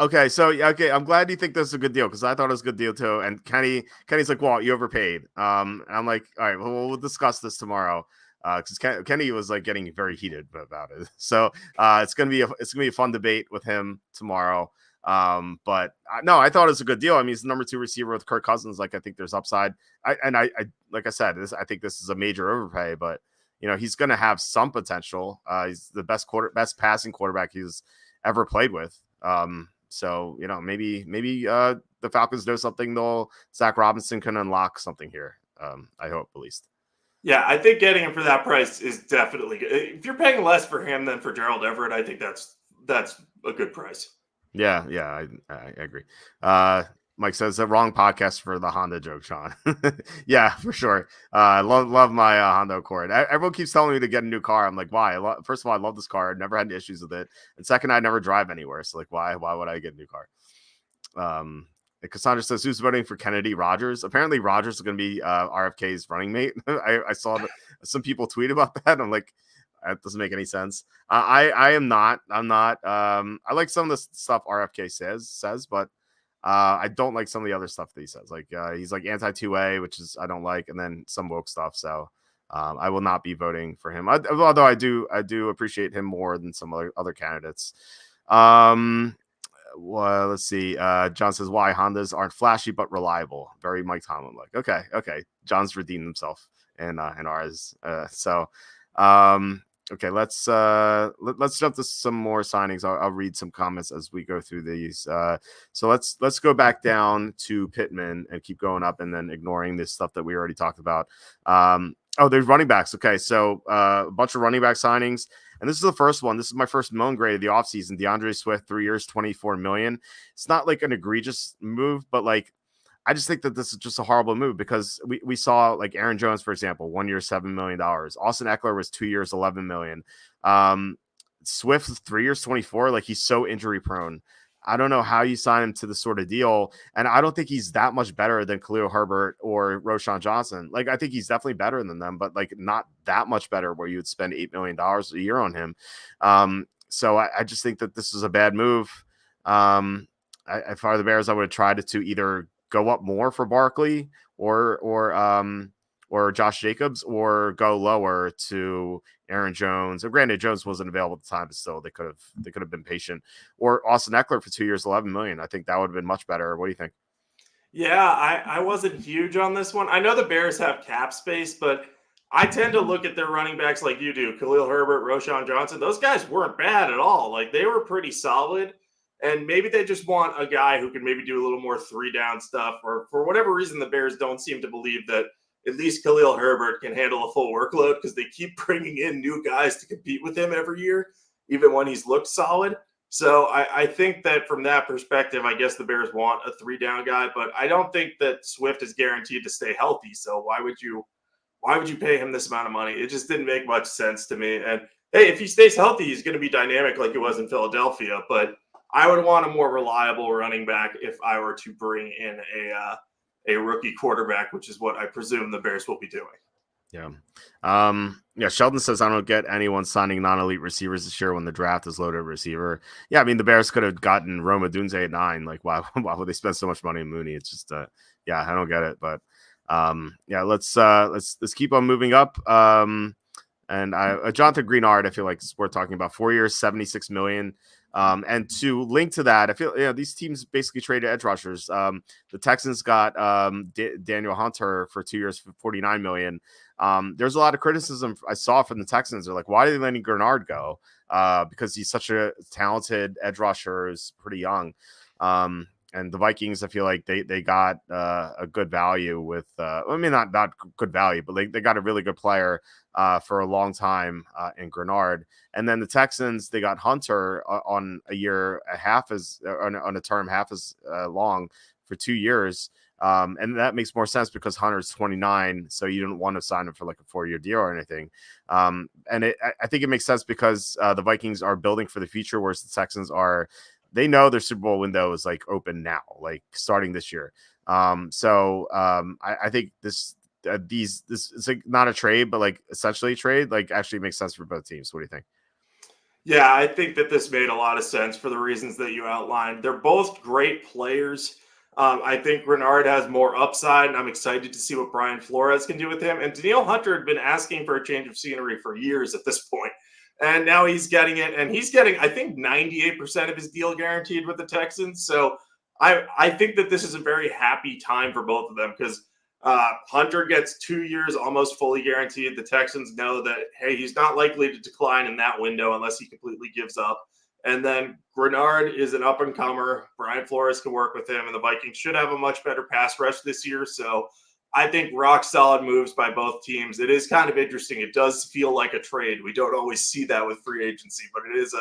Okay, so I'm glad you think this is a good deal because I thought it was a good deal too. And Kenny's like, Walt, you overpaid. And I'm like, all right, well, we'll discuss this tomorrow. Because Kenny was like getting very heated about it. So it's gonna be a fun debate with him tomorrow. But no, I thought it was a good deal. I mean, he's the number 2 receiver with Kirk Cousins. Like, I think there's upside. I like I said, I think this is a major overpay, but he's going to have some potential. He's the best passing quarterback he's ever played with. So maybe the Falcons know something. Zach Robinson can unlock something here. I hope, at least. Yeah, I think getting him for that price is definitely good. If you're paying less for him than for Gerald Everett, I think that's a good price. Yeah, I agree. Mike says the wrong podcast for the Honda joke, Sean. Yeah, for sure. Love my Honda Accord. Everyone keeps telling me to get a new car. I'm like, why? First of all, I love this car. I've never had issues with it. And second, I never drive anywhere. So like, why would I get a new car? Cassandra says, who's voting for Kennedy? Rogers? Apparently Rogers is going to be RFK's running mate. I saw some people tweet about that. I'm like, that doesn't make any sense. I am not. I'm not. I like some of the stuff RFK says, but I don't like some of the other stuff that he says. Like he's like anti-2A, which is I don't like, and then some woke stuff. So I will not be voting for him. Although I do appreciate him more than some other candidates. Well, let's see. John says, why Hondas aren't flashy but reliable. Very Mike Tomlin like. Okay. John's redeemed himself in ours. Okay, let's jump to some more signings. I'll read some comments as we go through these. So let's go back down to Pittman and keep going up, and then ignoring this stuff that we already talked about. There's running backs. Okay, so a bunch of running back signings. And this is the first one. This is my first moan grade of the offseason. DeAndre Swift, 3 years, $24 million. It's not like an egregious move, but like I just think that this is just a horrible move because we saw like Aaron Jones, for example, 1 year, $7 million. Austin Eckler was 2 years, $11 million. Swift, 3 years, 24. Like he's so injury prone. I don't know how you sign him to this sort of deal. And I don't think he's that much better than Khalil Herbert or Roschon Johnson. Like, I think he's definitely better than them, but like not that much better where you would spend $8 million a year on him. So I just think that this is a bad move. If I were the Bears, I would have tried to either go up more for Barkley or Josh Jacobs, or go lower to Aaron Jones. And granted, Jones wasn't available at the time, but still they could have been patient. Or Austin Eckler for 2 years, $11 million. I think that would have been much better. What do you think? Yeah, I wasn't huge on this one. I know the Bears have cap space, but I tend to look at their running backs like you do. Khalil Herbert, Roschon Johnson, those guys weren't bad at all. Like they were pretty solid. And maybe they just want a guy who can maybe do a little more 3-down stuff, or for whatever reason, the Bears don't seem to believe that at least Khalil Herbert can handle a full workload because they keep bringing in new guys to compete with him every year, even when he's looked solid. So I think that from that perspective, I guess the Bears want a 3-down guy, but I don't think that Swift is guaranteed to stay healthy. So why would you pay him this amount of money? It just didn't make much sense to me. And hey, if he stays healthy, he's going to be dynamic like he was in Philadelphia, but I would want a more reliable running back if I were to bring in a rookie quarterback, which is what I presume the Bears will be doing. Yeah. Sheldon says, I don't get anyone signing non-elite receivers this year when the draft is loaded receiver. Yeah, I mean, the Bears could have gotten Roma Dunze at 9. Like, why would they spend so much money on Mooney? It's just, yeah, I don't get it. But yeah, let's keep on moving up. And Jonathan Greenard, I feel like it's worth talking about. 4 years, $76 million. And to link to that, I feel these teams basically traded edge rushers. The Texans got Daniel Hunter for 2 years for $49 million. There's a lot of criticism I saw from the Texans. They're like, why are they letting Greenard go? Because he's such a talented edge rusher, is pretty young. And the Vikings, I feel like they got a good value with, I mean, not good value, but they got a really good player for a long time in Greenard. And then the Texans, they got Hunter on a term half as long for 2 years. And that makes more sense because Hunter's 29, so you don't want to sign him for like a 4-year deal or anything. And I think it makes sense because the Vikings are building for the future, whereas the Texans are. They know their Super Bowl window is like open now, like starting this year. I think this is like not a trade, but like essentially a trade, like actually makes sense for both teams. What do you think? Yeah, I think that this made a lot of sense for the reasons that you outlined. They're both great players. I think Renard has more upside, and I'm excited to see what Brian Flores can do with him. And Danielle Hunter had been asking for a change of scenery for years at this point. And now he's getting it, and he's getting, I think, 98% of his deal guaranteed with the Texans. So I think that this is a very happy time for both of them because Hunter gets 2 years almost fully guaranteed. The Texans know that, hey, he's not likely to decline in that window unless he completely gives up. And then Grenard is an up and comer. Brian Flores can work with him, and the Vikings should have a much better pass rush this year. So I think rock solid moves by both teams. It is kind of interesting. It does feel like a trade. We don't always see that with free agency, but it is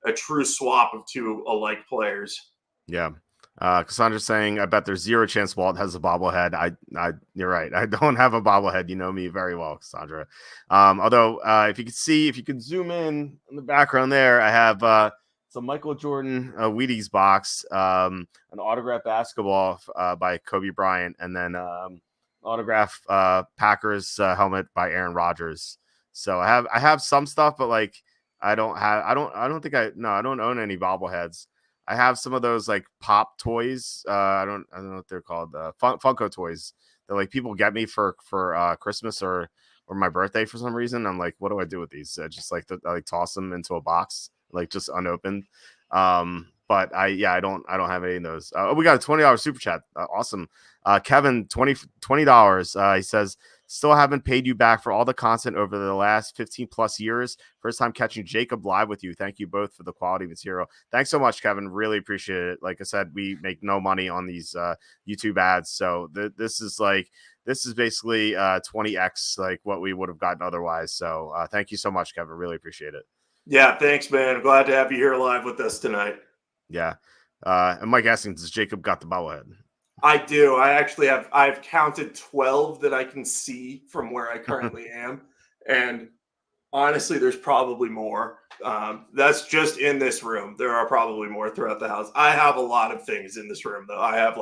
a true swap of two alike players. Yeah. Cassandra's saying, I bet there's zero chance Walt has a bobblehead. You're right. I don't have a bobblehead. You know me very well, Cassandra. Although, if you could zoom in the background there, I have some Michael Jordan Wheaties box, an autographed basketball by Kobe Bryant, and then autograph Packers helmet by Aaron Rodgers. So I have some stuff, but like I don't own any bobbleheads. I have some of those like pop toys. I don't know what they're called. Funko toys that like people get me for Christmas or my birthday for some reason. I'm like, what do I do with these? Just like I like toss them into a box, like just unopened. But I don't have any of those. We got a $20 super chat. Awesome. Kevin, $20. He says, still haven't paid you back for all the content over the last 15 plus years. First time catching Jacob live with you. Thank you both for the quality material. Thanks so much, Kevin. Really appreciate it. Like I said, we make no money on these YouTube ads. So this is basically 20x like what we would have gotten otherwise. So thank you so much, Kevin. Really appreciate it. Yeah, thanks, man. Glad to have you here live with us tonight. Yeah. And Mike asking, does Jacob got the bobblehead? I do. I've counted 12 that I can see from where I currently am. And honestly, there's probably more. That's just in this room. There are probably more throughout the house. I have a lot of things in this room, though. I have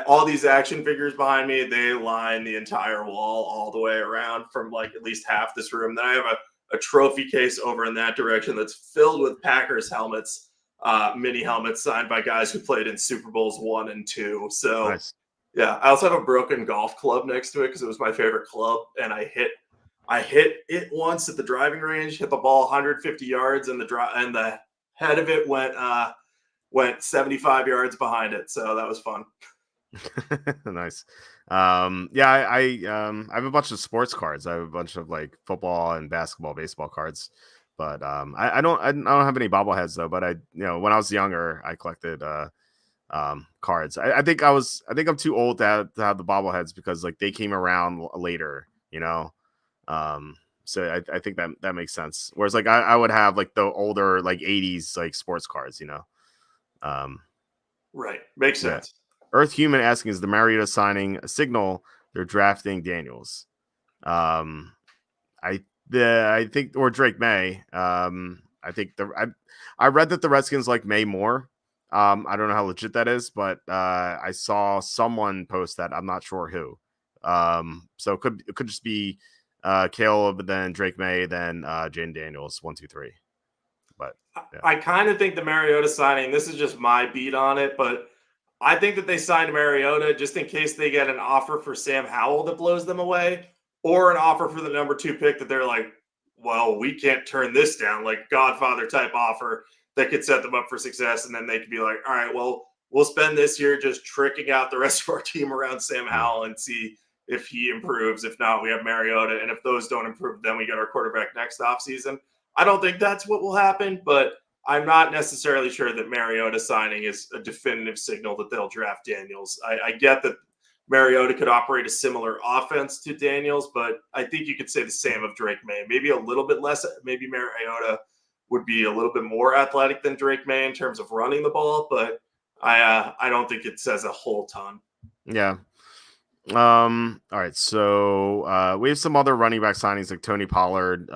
all these action figures behind me. They line the entire wall all the way around from like at least half this room. Then I have a trophy case over in that direction that's filled with Packers helmets. Mini helmets signed by guys who played in Super Bowls 1 and 2. So Nice. Yeah, I also have a broken golf club next to it because it was my favorite club, and I hit it once at the driving range, hit the ball 150 yards, and the head of it went 75 yards behind it. So that was fun. Nice. I have a bunch of sports cards. I have a bunch of like football and basketball, baseball cards. But I don't have any bobbleheads though. But when I was younger, I collected cards. I think I'm too old to have the bobbleheads because like they came around later. So I think that makes sense. Whereas like I would have like the older like 80s like sports cards. Right, makes sense. Earth Human asking, is the Mariota signing a signal they're drafting Daniels? I think, or Drake May. I think I read that the Redskins like May more. I don't know how legit that is, but I saw someone post that. I'm not sure who. So it could just be Caleb, then Drake May, then Jaden Daniels, 1, 2, 3. But yeah. I kind of think the Mariota signing. This is just my beat on it, but I think that they signed Mariota just in case they get an offer for Sam Howell that blows them away, or an offer for the number 2 pick that they're like, well, we can't turn this down, like Godfather type offer that could set them up for success. And then they could be like, all right, well, we'll spend this year just tricking out the rest of our team around Sam Howell and see if he improves. If not, we have Mariota. And if those don't improve, then we get our quarterback next offseason. I don't think that's what will happen, but I'm not necessarily sure that Mariota signing is a definitive signal that they'll draft Daniels. I get that Mariota could operate a similar offense to Daniels, but I think you could say the same of Drake May. Maybe a little bit less. Maybe Mariota would be a little bit more athletic than Drake May in terms of running the ball, but I don't think it says a whole ton. Yeah. All right. So we have some other running back signings like Tony Pollard.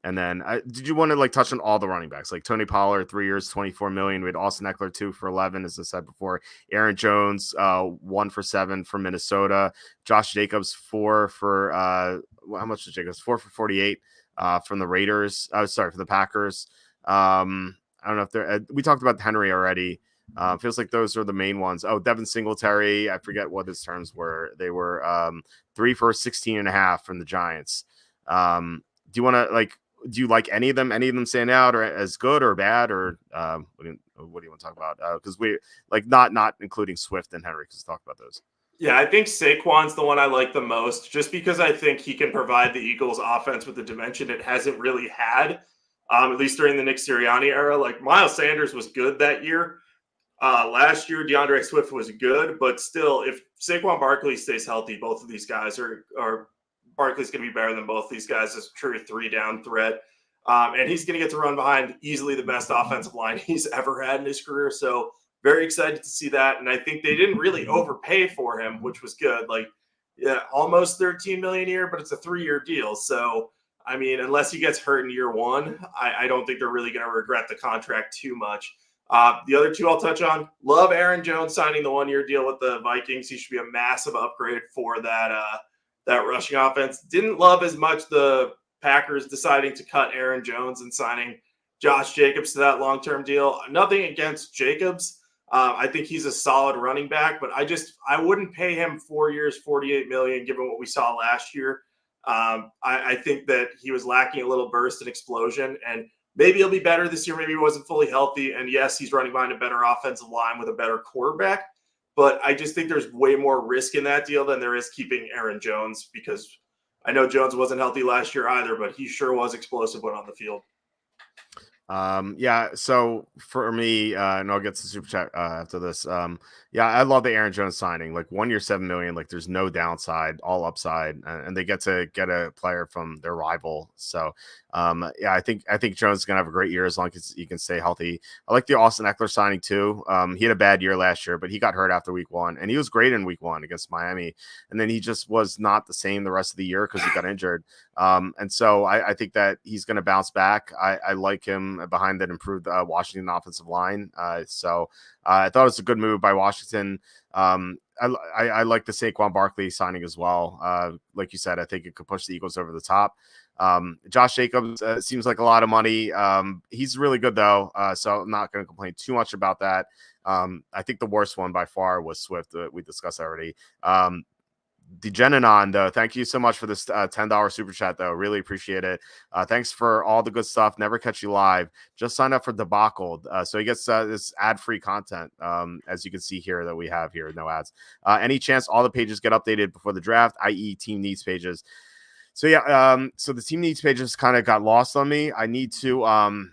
And then did you want to like touch on all the running backs? Like Tony Pollard, 3 years, $24 million. We had Austin Eckler, 2 for $11, as I said before. Aaron Jones, 1 for $7 from Minnesota. Josh Jacobs, 4 for how much is Jacobs? 4 for $48 from the Raiders. Sorry, for the Packers. I don't know if they're we talked about Henry already. Feels like those are the main ones. Oh, Devin Singletary, I forget what his terms were. They were 3 for 16.5 from the Giants. Do you want to like do you like any of them? Any of them stand out or as good or bad or what do you want to talk about? Because we like not including Swift and Henry because talk about those. Yeah, I think Saquon's the one I like the most, just because I think he can provide the Eagles' offense with the dimension it hasn't really had, at least during the Nick Sirianni era. Like Miles Sanders was good that year. Last year, DeAndre Swift was good, but still, if Saquon Barkley stays healthy, both of these guys are Barkley's going to be better than both these guys as a true 3-down threat. And he's going to get to run behind easily the best offensive line he's ever had in his career. So very excited to see that. And I think they didn't really overpay for him, which was good. Like, yeah, almost 13 million a year, but it's a 3-year deal. So, I mean, unless he gets hurt in year one, I don't think they're really going to regret the contract too much. The other two I'll touch on. Love Aaron Jones signing the 1-year deal with the Vikings. He should be a massive upgrade for that rushing offense. Didn't love as much the Packers deciding to cut Aaron Jones and signing Josh Jacobs to that long-term deal. Nothing against Jacobs. I think he's a solid running back, but I wouldn't pay him 4 years, $48 million, given what we saw last year. I think that he was lacking a little burst and explosion, and maybe he'll be better this year. Maybe he wasn't fully healthy. And yes, he's running behind a better offensive line with a better quarterback. But I just think there's way more risk in that deal than there is keeping Aaron Jones, because I know Jones wasn't healthy last year either, but he sure was explosive when on the field. Yeah, so for me, and I'll get to the super chat after this. Yeah, I love the Aaron Jones signing. Like 1 year, $7 million. Like there's no downside, all upside, and they get to get a player from their rival. So, yeah, I think Jones is gonna have a great year as long as he can stay healthy. I like the Austin Eckler signing too. He had a bad year last year, but he got hurt after week 1, and he was great in week 1 against Miami, and then he just was not the same the rest of the year because he got injured. And so I think that he's going to bounce back. I like him behind that improved Washington offensive line. So I thought it was a good move by Washington. I like the Saquon Barkley signing as well. Like you said, I think it could push the Eagles over the top. Josh Jacobs seems like a lot of money. He's really good though. So I'm not going to complain too much about that. I think the worst one by far was Swift. We discussed already. Degenanon, though, thank you so much for this $10 super chat, though. Really appreciate it. Thanks for all the good stuff. Never catch you live. Just sign up for Debacle. So he gets this ad-free content, as you can see here that we have here, no ads. Any chance all the pages get updated before the draft, i.e. team needs pages? So yeah, so the team needs pages kind of got lost on me. I need to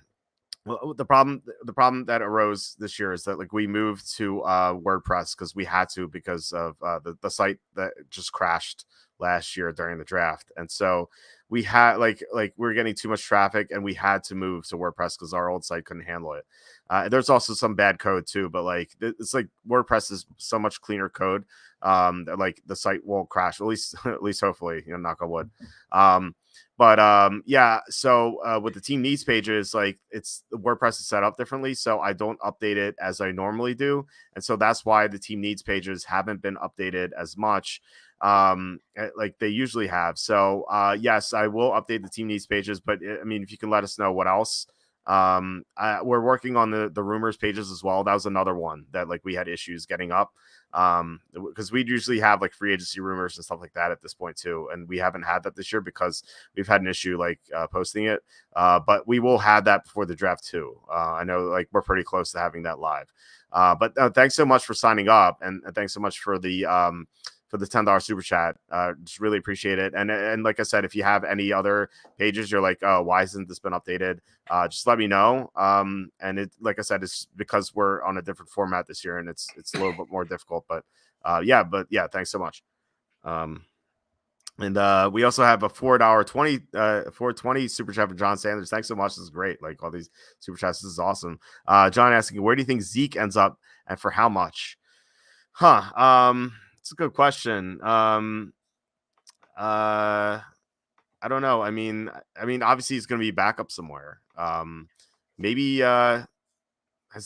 well, the problem that arose this year is that like we moved to WordPress because we had to because of the site that just crashed last year during the draft, and so we had like we were getting too much traffic, and we had to move to WordPress because our old site couldn't handle it. There's also some bad code too, but like it's like WordPress is so much cleaner code that like the site won't crash, at least hopefully, knock on wood. Yeah, so with the team needs pages, like it's the WordPress is set up differently, so I don't update it as I normally do, and so that's why the team needs pages haven't been updated as much like they usually have. So yes, I will update the team needs pages, but I mean, if you can let us know what else. We're working on the rumors pages as well. That was another one that like we had issues getting up because we'd usually have like free agency rumors and stuff like that at this point too, and we haven't had that this year because we've had an issue like posting it, but we will have that before the draft too. I know like we're pretty close to having that live, but thanks so much for signing up, and thanks so much for the $10 super chat. Just really appreciate it. And like I said, if you have any other pages you're like, oh, why hasn't this been updated? Just let me know. And it, like I said, it's because we're on a different format this year and it's a little bit more difficult, but yeah, thanks so much. And we also have a $4.20 super chat from John Sanders. Thanks so much. This is great. Like all these super chats, this is awesome. John asking, where do you think Zeke ends up and for how much? It's a good question. I don't know. I mean, obviously he's going to be back up somewhere. Maybe has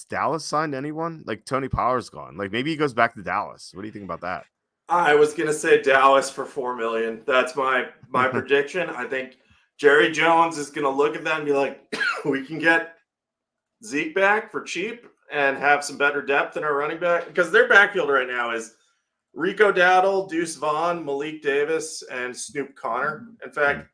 Dallas signed anyone? Like Tony Pollard's gone. Like maybe he goes back to Dallas. What do you think about that? I was going to say Dallas for $4 million. That's my prediction. I think Jerry Jones is going to look at that and be like, we can get Zeke back for cheap and have some better depth in our running back, because their backfield right now is Rico Dowdle, Deuce Vaughn, Malik Davis, and Snoop Connor. In fact,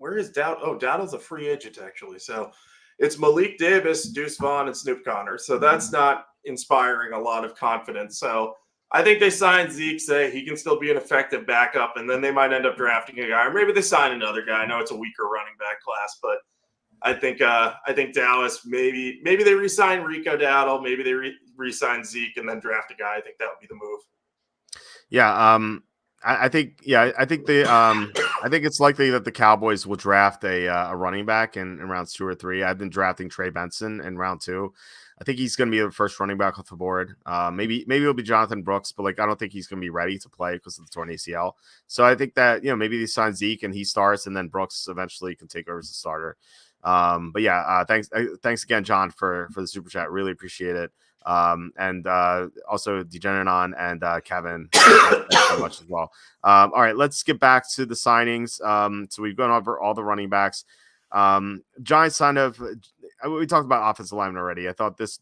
where is Dowd? Oh, Dowdle's a free agent actually. So it's Malik Davis, Deuce Vaughn, and Snoop Connor. So that's not inspiring a lot of confidence. So I think they signed Zeke, say he can still be an effective backup, and then they might end up drafting a guy, or maybe they sign another guy. I know it's a weaker running back class, but I think Dallas maybe they re-sign Rico Dowdle, maybe they re-sign Zeke and then draft a guy. I think that would be the move. Yeah, I think I think it's likely that the Cowboys will draft a running back in rounds 2 or 3. I've been drafting Trey Benson in round 2. I think he's going to be the first running back off the board. Maybe it'll be Jonathan Brooks, but like I don't think he's going to be ready to play because of the torn ACL. So I think that maybe they sign Zeke and he starts, and then Brooks eventually can take over as a starter. But yeah, thanks again, John, for the super chat. Really appreciate it. And also Degeneron and Kevin, thanks so much as well. All right, let's get back to the signings. So we've gone over all the running backs. Giants signed of. We talked about offensive lineman already. I thought this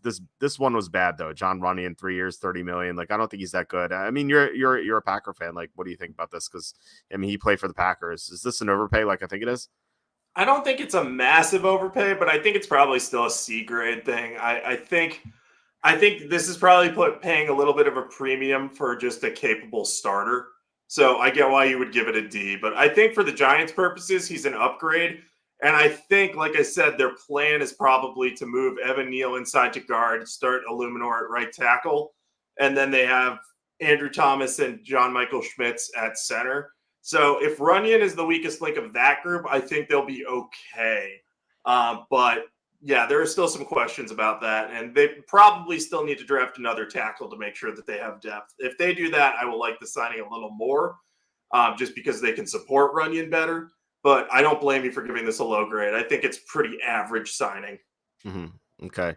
one was bad though. John Runyan, 3 years, $30 million. Like I don't think he's that good. I mean, you're a Packer fan. Like, what do you think about this? Because I mean, he played for the Packers. Is this an overpay? Like I think it is. I don't think it's a massive overpay, but I think it's probably still a C grade thing. I think this is probably paying a little bit of a premium for just a capable starter. So I get why you would give it a D, but I think for the Giants' purposes, he's an upgrade. And I think, like I said, their plan is probably to move Evan Neal inside to guard, start Illuminor at right tackle, and then they have Andrew Thomas and John Michael Schmitz at center. So if Runyon is the weakest link of that group, I think they'll be okay. But yeah, there are still some questions about that, and they probably still need to draft another tackle to make sure that they have depth. If they do that, I will like the signing a little more, just because they can support Runyon better. But I don't blame you for giving this a low grade. I think it's pretty average signing. Mm-hmm. Okay.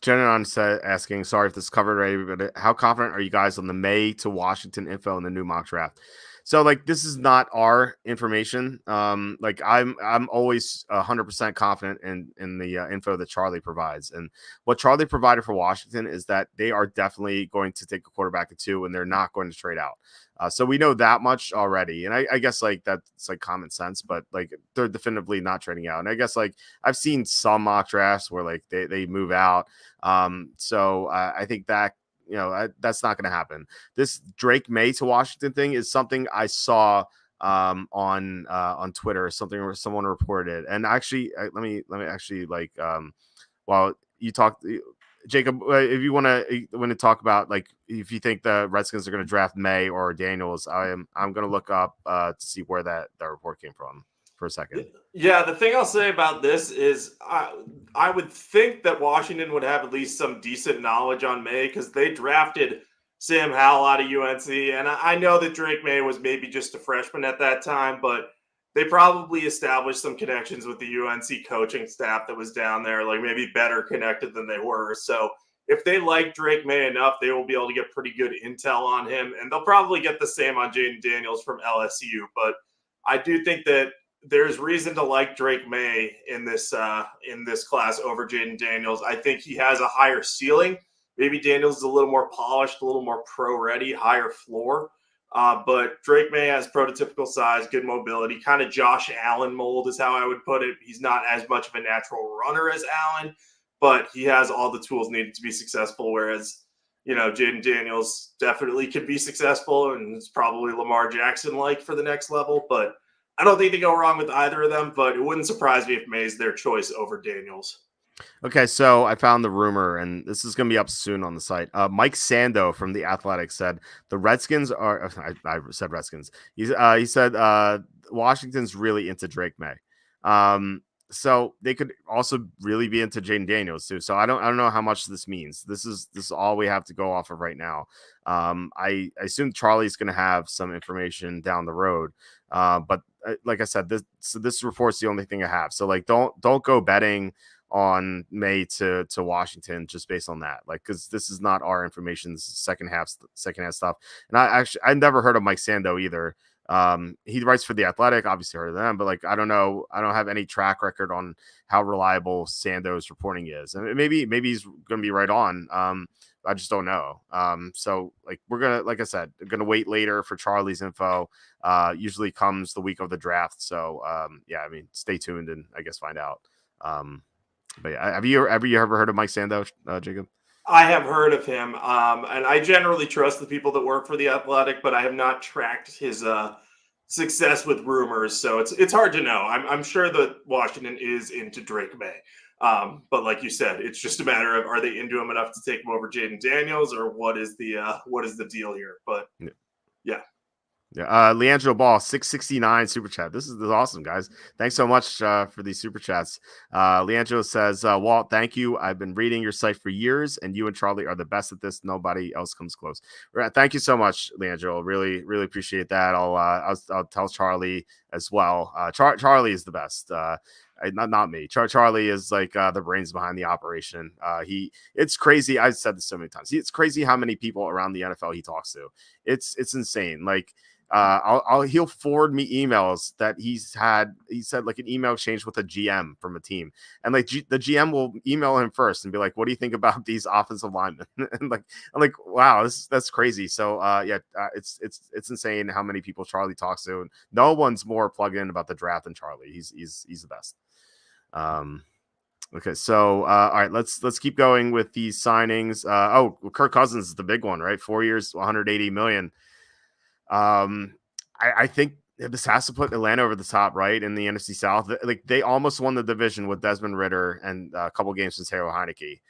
Jenna said, asking, sorry if this is covered already, but how confident are you guys on the May to Washington info in the new mock draft? So like this is not our information. Like I'm always 100% confident in the info that Charlie provides, and what Charlie provided for Washington is that they are definitely going to take a quarterback or 2, and they're not going to trade out. So we know that much already, and I guess like that's like common sense, but like they're definitively not trading out. And I guess like I've seen some mock drafts where like they move out. So I think that. That's not going to happen. This Drake May to Washington thing is something I saw on Twitter, something where someone reported. And actually, let me actually like while you talk, Jacob, if you want to talk about like if you think the Redskins are going to draft May or Daniels, I'm going to look up to see where that report came from for a second. Yeah, the thing I'll say about this is I would think that Washington would have at least some decent knowledge on May because they drafted Sam Howell out of UNC. And I know that Drake May was maybe just a freshman at that time, but they probably established some connections with the UNC coaching staff that was down there, like maybe better connected than they were. So if they like Drake May enough, they will be able to get pretty good intel on him. And they'll probably get the same on Jaden Daniels from LSU. But I do think that there's reason to like Drake May in this class over Jaden Daniels. I think he has a higher ceiling. Maybe Daniels is a little more polished, a little more pro-ready, higher floor. But Drake May has prototypical size, good mobility, kind of Josh Allen mold is how I would put it. He's not as much of a natural runner as Allen, but he has all the tools needed to be successful, whereas Jaden Daniels definitely could be successful and is probably Lamar Jackson-like for the next level, but I don't think they go wrong with either of them, but it wouldn't surprise me if May's their choice over Daniels. Okay, so I found the rumor, and this is going to be up soon on the site. Mike Sando from The Athletic said the Redskins are. I said Redskins. He said Washington's really into Drake May. So they could also really be into Jaden Daniels too. So I don't know how much this means. This is all we have to go off of right now. I assume Charlie's going to have some information down the road. But like I said, this report's the only thing I have. So like don't go betting on May to Washington just based on that, like because this is not our information. This is second half stuff. And I never heard of Mike Sando either. He writes for The Athletic, obviously heard of them, but like I don't know, I don't have any track record on how reliable Sando's reporting is. And maybe he's going to be right on. I just don't know. So like like I said, gonna wait later for Charlie's info. Usually comes the week of the draft. So yeah, I mean, stay tuned and I guess find out. But yeah, have you ever heard of Mike Sando, Jacob? I have heard of him, and I generally trust the people that work for the Athletic, but I have not tracked his success with rumors, so it's hard to know. I'm sure that Washington is into Drake May, but like you said, it's just a matter of are they into him enough to take him over Jaden Daniels, or what is the deal here? But yeah. Yeah, Leandro Ball, 669 super chat. This is awesome, guys. Thanks so much for these super chats. Leandro says, Walt, thank you. I've been reading your site for years, and you and Charlie are the best at this. Nobody else comes close. Thank you so much, Leandro. Really, really appreciate that. I'll tell Charlie as well. Charlie is the best. Not me. Charlie is like the brains behind the operation. It's crazy. I've said this so many times. It's crazy how many people around the NFL he talks to. It's insane. Like he'll forward me emails that he said like an email exchange with a GM from a team, and like the GM will email him first and be like, what do you think about these offensive linemen? And like I'm like, wow, that's crazy. So it's insane how many people Charlie talks to, and no one's more plugged in about the draft than Charlie. He's the best. Okay, so all right, let's keep going with these signings. Kirk Cousins is the big one, right? 4 years, 180 million. I think this has to put Atlanta over the top, right? In the NFC South. Like they almost won the division with Desmond Ridder and a couple games with Taylor Heineke.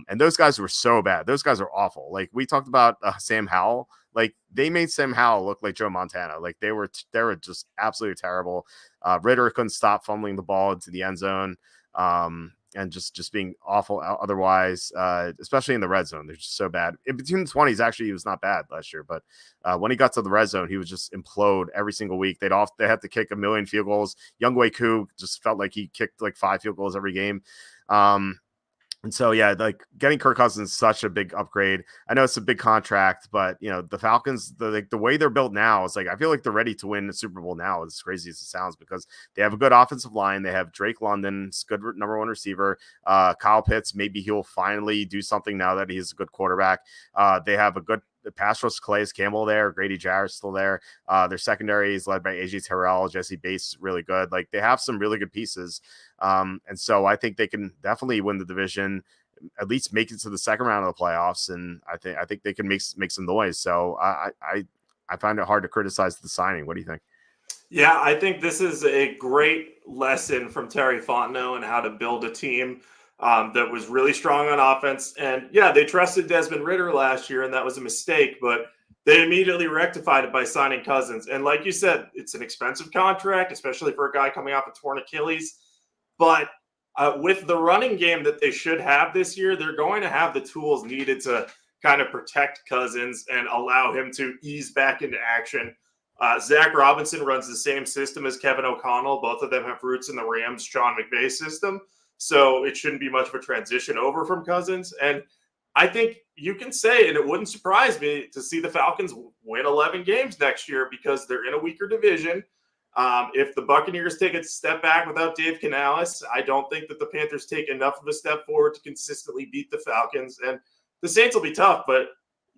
And those guys were so bad. Those guys are awful. Like we talked about Sam Howell. Like they made Sam Howell look like Joe Montana. Like they were just absolutely terrible. Ridder couldn't stop fumbling the ball into the end zone. And just being awful otherwise, especially in the red zone. They're just so bad. In between the 20s, actually, he was not bad last year. But when he got to the red zone, he would just implode every single week. They had to kick a million field goals. Younghoe Koo just felt like he kicked like 5 field goals every game. And so, yeah, like getting Kirk Cousins is such a big upgrade. I know it's a big contract, but you know the Falcons, the way they're built now, is like I feel like they're ready to win the Super Bowl now. As crazy as it sounds, because they have a good offensive line. They have Drake London, good number one receiver. Kyle Pitts, maybe he'll finally do something now that he's a good quarterback. They have a good pass rush. Calais Campbell there, Grady Jarrett's still there. Their secondary is led by AJ Terrell, Jesse Bates, really good. Like they have some really good pieces. And so I think they can definitely win the division, at least make it to the second round of the playoffs. And I think they can make some noise. So I find it hard to criticize the signing. What do you think? Yeah, I think this is a great lesson from Terry Fontenot and how to build a team that was really strong on offense. And yeah, they trusted Desmond Ridder last year, and that was a mistake, but they immediately rectified it by signing Cousins. And like you said, it's an expensive contract, especially for a guy coming off a torn Achilles. But with the running game that they should have this year, they're going to have the tools needed to kind of protect Cousins and allow him to ease back into action. Zach Robinson runs the same system as Kevin O'Connell. Both of them have roots in the Rams' Sean McVay system. So it shouldn't be much of a transition over from Cousins. And I think you can say, and it wouldn't surprise me to see the Falcons win 11 games next year because they're in a weaker division. If the Buccaneers take a step back without Dave Canales, I don't think that the Panthers take enough of a step forward to consistently beat the Falcons. And the Saints will be tough, but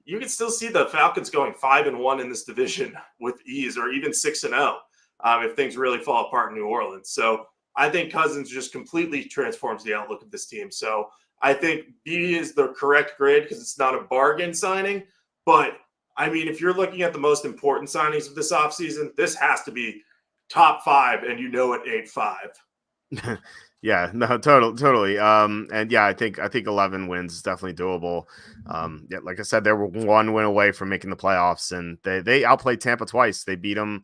you can still see the Falcons going 5-1 in this division with ease, or even 6-0 if things really fall apart in New Orleans. So I think Cousins just completely transforms the outlook of this team. So I think B is the correct grade because it's not a bargain signing. But I mean, if you're looking at the most important signings of this offseason, this has to be top 5, and you know it ain't 5. Yeah, no, totally. And yeah, I think 11 wins is definitely doable. Yeah, like I said, they were 1 win away from making the playoffs, and they outplayed Tampa twice. They beat them.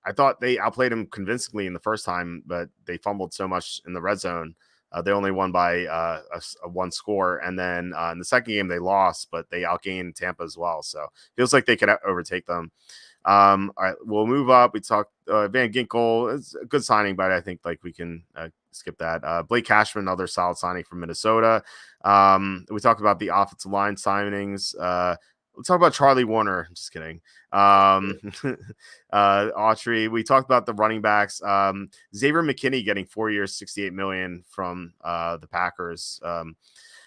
I thought they outplayed them convincingly in the first time, but they fumbled so much in the red zone. They only won by a 1 score, and then in the second game they lost, but they outgained Tampa as well. So feels like they could overtake them. All right, we'll move up. We talked Van Ginkel. It's a good signing, but I think like we can skip that. Blake Cashman, another solid signing from Minnesota. We talked about the offensive line signings. Let's talk about Charlie Warner. Just kidding. Autry. We talked about the running backs. Xavier McKinney getting 4 years, $68 million from the Packers.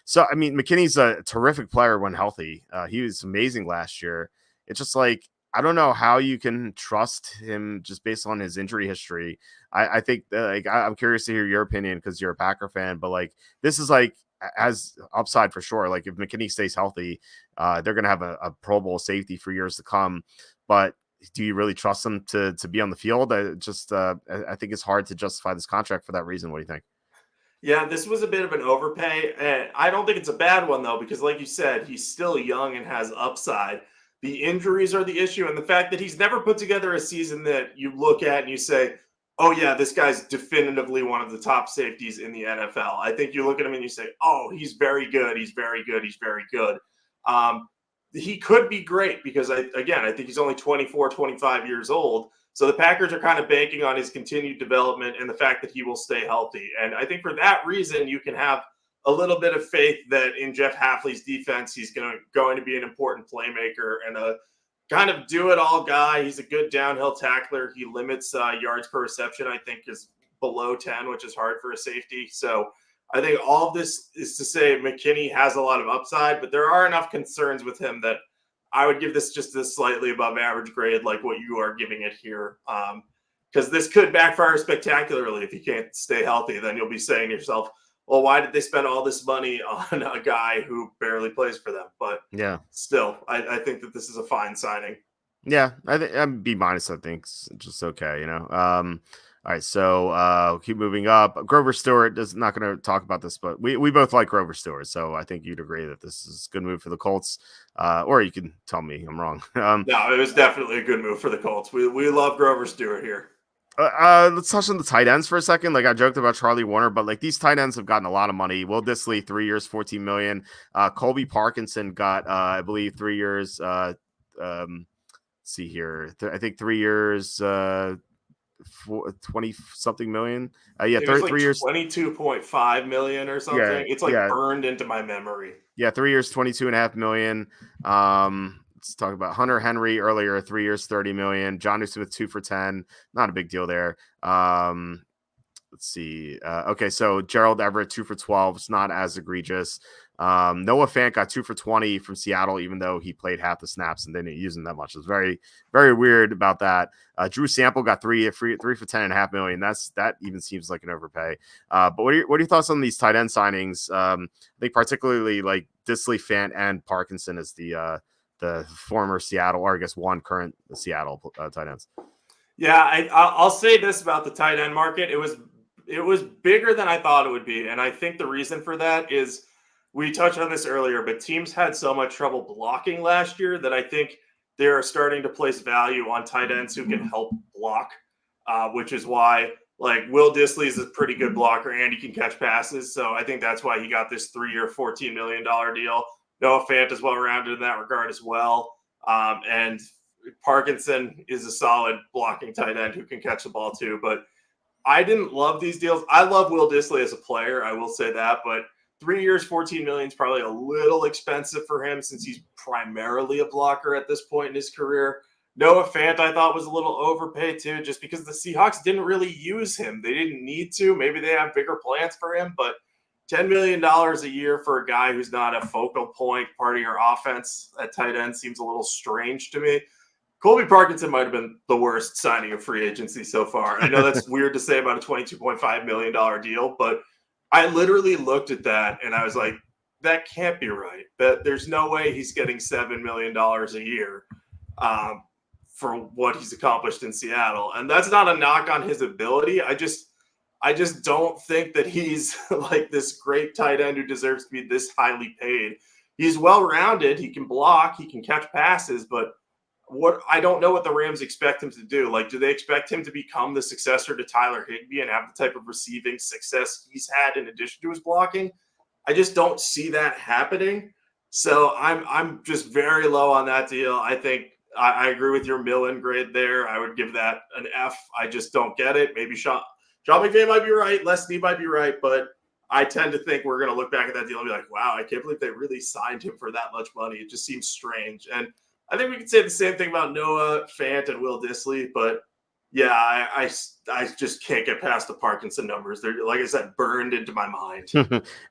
So I mean, McKinney's a terrific player when healthy. He was amazing last year. It's just like I don't know how you can trust him just based on his injury history. I think I'm curious to hear your opinion because you're a Packer fan, but like this is like as upside for sure. Like if McKinney stays healthy, they're going to have a Pro Bowl safety for years to come. But do you really trust him to be on the field? I think it's hard to justify this contract for that reason. What do you think? Yeah, this was a bit of an overpay. And I don't think it's a bad one, though, because like you said, he's still young and has upside. The injuries are the issue. And the fact that he's never put together a season that you look at and you say, oh, yeah, this guy's definitively one of the top safeties in the NFL. I think you look at him and you say, oh, he's very good. He's very good. He's very good. He could be great because, I think he's only 24, 25 years old. So the Packers are kind of banking on his continued development and the fact that he will stay healthy. And I think for that reason, you can have a little bit of faith that in Jeff Hafley's defense, he's going to be an important playmaker and a kind of do-it-all guy. He's a good downhill tackler. He limits yards per reception, I think, is below 10, which is hard for a safety. So I think all of this is to say McKinney has a lot of upside, but there are enough concerns with him that I would give this just a slightly above average grade, like what you are giving it here. Because this could backfire spectacularly if he can't stay healthy. Then you'll be saying to yourself, well, why did they spend all this money on a guy who barely plays for them? But Yeah, still, I think that this is a fine signing. yeah, I think I'm B minus. I think it's just okay, you know. All right, so keep moving up. Grover Stewart is not going to talk about this, but we both like Grover Stewart, so I think you'd agree that this is a good move for the Colts. Or you can tell me I'm wrong. No, it was definitely a good move for the Colts. We love Grover Stewart here. Let's touch on the tight ends for a second. Like I joked about Charlie Warner, but like these tight ends have gotten a lot of money. Will Dissly, 3 years, $14 million. Colby Parkinson got, I believe, 3 years. Let's see here. I think 3 years. 20 something million. Yeah, It was like 3 years, 22.5 million or something. yeah, It's like burned into my memory. yeah, 3 years, 22.5 million. Let's talk about Hunter Henry earlier, 3 years, 30 million. John Smith, 2 for 10. Not a big deal there. Let's see. Okay, so Gerald Everett, 2 for 12. It's not as egregious. Noah Fant got 2 for 20 from Seattle, even though he played half the snaps and they didn't use him that much. It's very, very weird about that. Drew Sample got 3 for 10.5 million. That even seems like an overpay. But what are your thoughts on these tight end signings? I think particularly like Dissly, Fant, and Parkinson is the former Seattle, or I guess one current Seattle tight ends. Yeah, I'll say this about the tight end market. It was bigger than I thought it would be. And I think the reason for that is we touched on this earlier, but teams had so much trouble blocking last year that I think they're starting to place value on tight ends who can help block, which is why like Will Dissly is a pretty good blocker and he can catch passes. So I think that's why he got this 3-year, $14 million deal. Noah Fant is well-rounded in that regard as well. And Parkinson is a solid blocking tight end who can catch the ball too. But I didn't love these deals. I love Will Dissly as a player. I will say that, but 3 years, $14 million is probably a little expensive for him since he's primarily a blocker at this point in his career. Noah Fant, I thought, was a little overpaid too, just because the Seahawks didn't really use him. They didn't need to. Maybe they have bigger plans for him, but $10 million a year for a guy who's not a focal point part of your offense at tight end seems a little strange to me. Colby Parkinson might have been the worst signing of free agency so far. I know that's weird to say about a $22.5 million deal, but I literally looked at that and I was like, that can't be right. That there's no way he's getting $7 million a year for what he's accomplished in Seattle. And that's not a knock on his ability. I just don't think that he's like this great tight end who deserves to be this highly paid. He's well-rounded. He can block. He can catch passes, but I don't know what the Rams expect him to do. Like, do they expect him to become the successor to Tyler Higbee and have the type of receiving success he's had in addition to his blocking? I just don't see that happening. So I'm just very low on that deal. I think I agree with your Millen grade there. I would give that an F. I just don't get it. Maybe Sean McVay might be right. Leslie might be right, but I tend to think we're going to look back at that deal and be like, wow, I can't believe they really signed him for that much money. It just seems strange. And I think we could say the same thing about Noah Fant and Will Dissly, but yeah, I just can't get past the Parkinson numbers. They're, like I said, burned into my mind.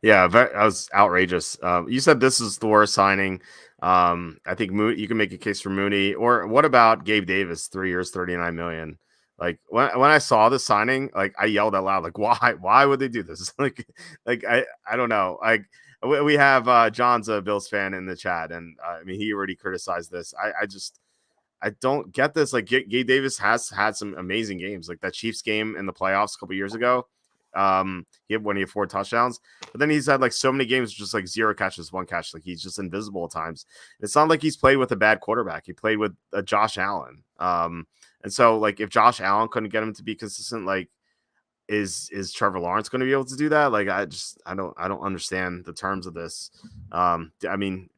Yeah, that was outrageous. You said this is the worst signing. I think you can make a case for Mooney. Or what about Gabe Davis? 3 years, 39 million. Like when I saw the signing, like I yelled out loud, like why would they do this? like I don't know. Like we have John's a Bills fan in the chat, and I mean he already criticized this. I don't get this. Like Gabe Davis has had some amazing games, like that Chiefs game in the playoffs a couple years ago. He had 4 touchdowns, but then he's had like so many games, just like 0 catches, 1 catch. Like he's just invisible at times. It's not like he's played with a bad quarterback. He played with Josh Allen. And so like if Josh Allen couldn't get him to be consistent, like is Trevor Lawrence going to be able to do that? Like I don't understand the terms of this. I mean,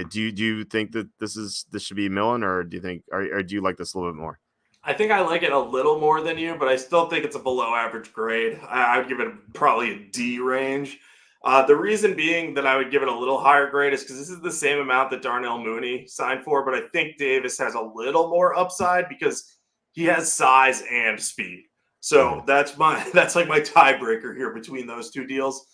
do you think that this should be Millen, or do you think or do you like this a little bit more? I think I like it a little more than you, but I still think it's a below average grade. I would give it probably a D range. The reason being that I would give it a little higher grade is because this is the same amount that Darnell Mooney signed for, but I think Davis has a little more upside because he has size and speed. So that's like my tiebreaker here between those two deals.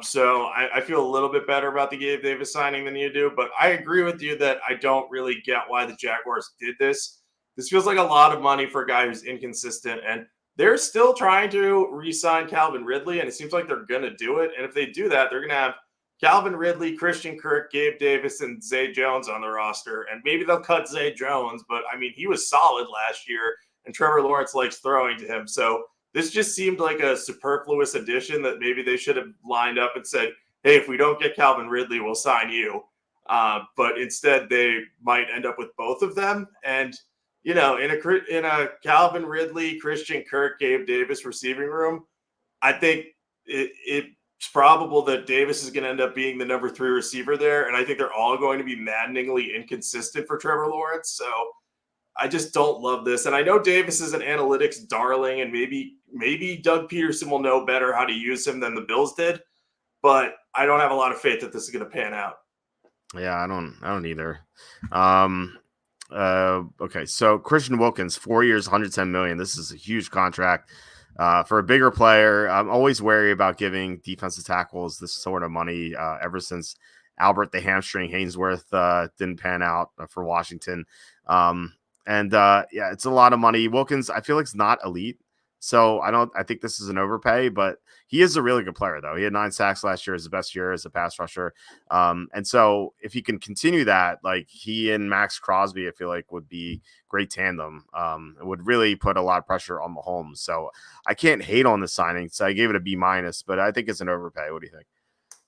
So I feel a little bit better about the Gabe Davis signing than you do, but I agree with you that I don't really get why the Jaguars did this. This feels like a lot of money for a guy who's inconsistent, and they're still trying to re-sign Calvin Ridley, and it seems like they're going to do it. And if they do that, they're going to have Calvin Ridley, Christian Kirk, Gabe Davis, and Zay Jones on the roster. And maybe they'll cut Zay Jones, but I mean, he was solid last year, and Trevor Lawrence likes throwing to him. So this just seemed like a superfluous addition that maybe they should have lined up and said, hey, if we don't get Calvin Ridley, we'll sign you. But instead, they might end up with both of them. And, you know, in a Calvin Ridley, Christian Kirk, Gabe Davis receiving room, I think it's probable that Davis is going to end up being the number 3 receiver there. And I think they're all going to be maddeningly inconsistent for Trevor Lawrence. So I just don't love this. And I know Davis is an analytics darling, and maybe Doug Peterson will know better how to use him than the Bills did, but I don't have a lot of faith that this is going to pan out. Yeah, I don't either. Okay, so Christian Wilkins, 4 years, 110 million. This is a huge contract for a bigger player. I'm always wary about giving defensive tackles this sort of money ever since Albert the hamstring Hainsworth didn't pan out for Washington. Yeah, it's a lot of money. Wilkins, I feel like, it's not elite. So I think this is an overpay, but he is a really good player, though. He had 9 sacks last year, his best year as a pass rusher. And so if he can continue that, like he and Max Crosby, I feel like would be great tandem. It would really put a lot of pressure on Mahomes. So I can't hate on the signing. So I gave it a B-, but I think it's an overpay. What do you think?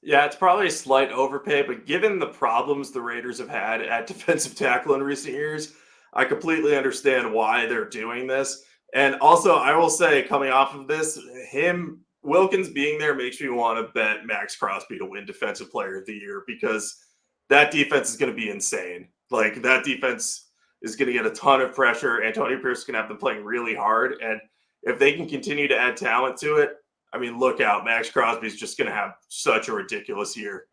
Yeah, it's probably a slight overpay, but given the problems the Raiders have had at defensive tackle in recent years, I completely understand why they're doing this. And also, I will say, coming off of this, Wilkins being there makes me want to bet Max Crosby to win Defensive Player of the Year, because that defense is going to be insane. Like, that defense is going to get a ton of pressure. Antonio Pierce is going to have them playing really hard. And if they can continue to add talent to it, I mean, look out. Max Crosby is just going to have such a ridiculous year.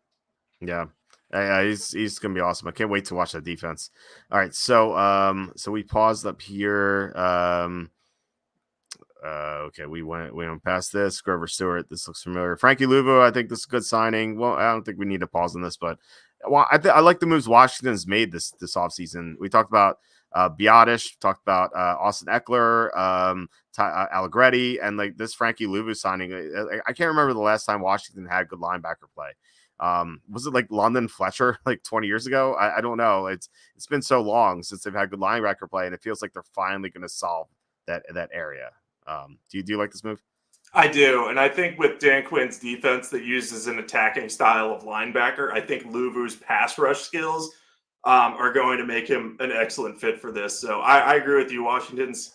Yeah. He's gonna be awesome. I can't wait to watch that defense. All right, so we paused up here. Okay, we went past this. Grover Stewart, this looks familiar. Frankie Louvu, I think this is a good signing. Well, I don't think we need to pause on this, but I like the moves Washington's made this offseason. We talked about Biotish, talked about Austin Eckler, Allegretti, and like this Frankie Louvu signing. I can't remember the last time Washington had good linebacker play. Was it like London Fletcher like 20 years ago? I don't know. It's been so long since they've had good linebacker play, and it feels like they're finally going to solve that area. Do you like this move? I do. And I think with Dan Quinn's defense that uses an attacking style of linebacker, I think Louvu's pass rush skills are going to make him an excellent fit for this. So I agree with you. Washington's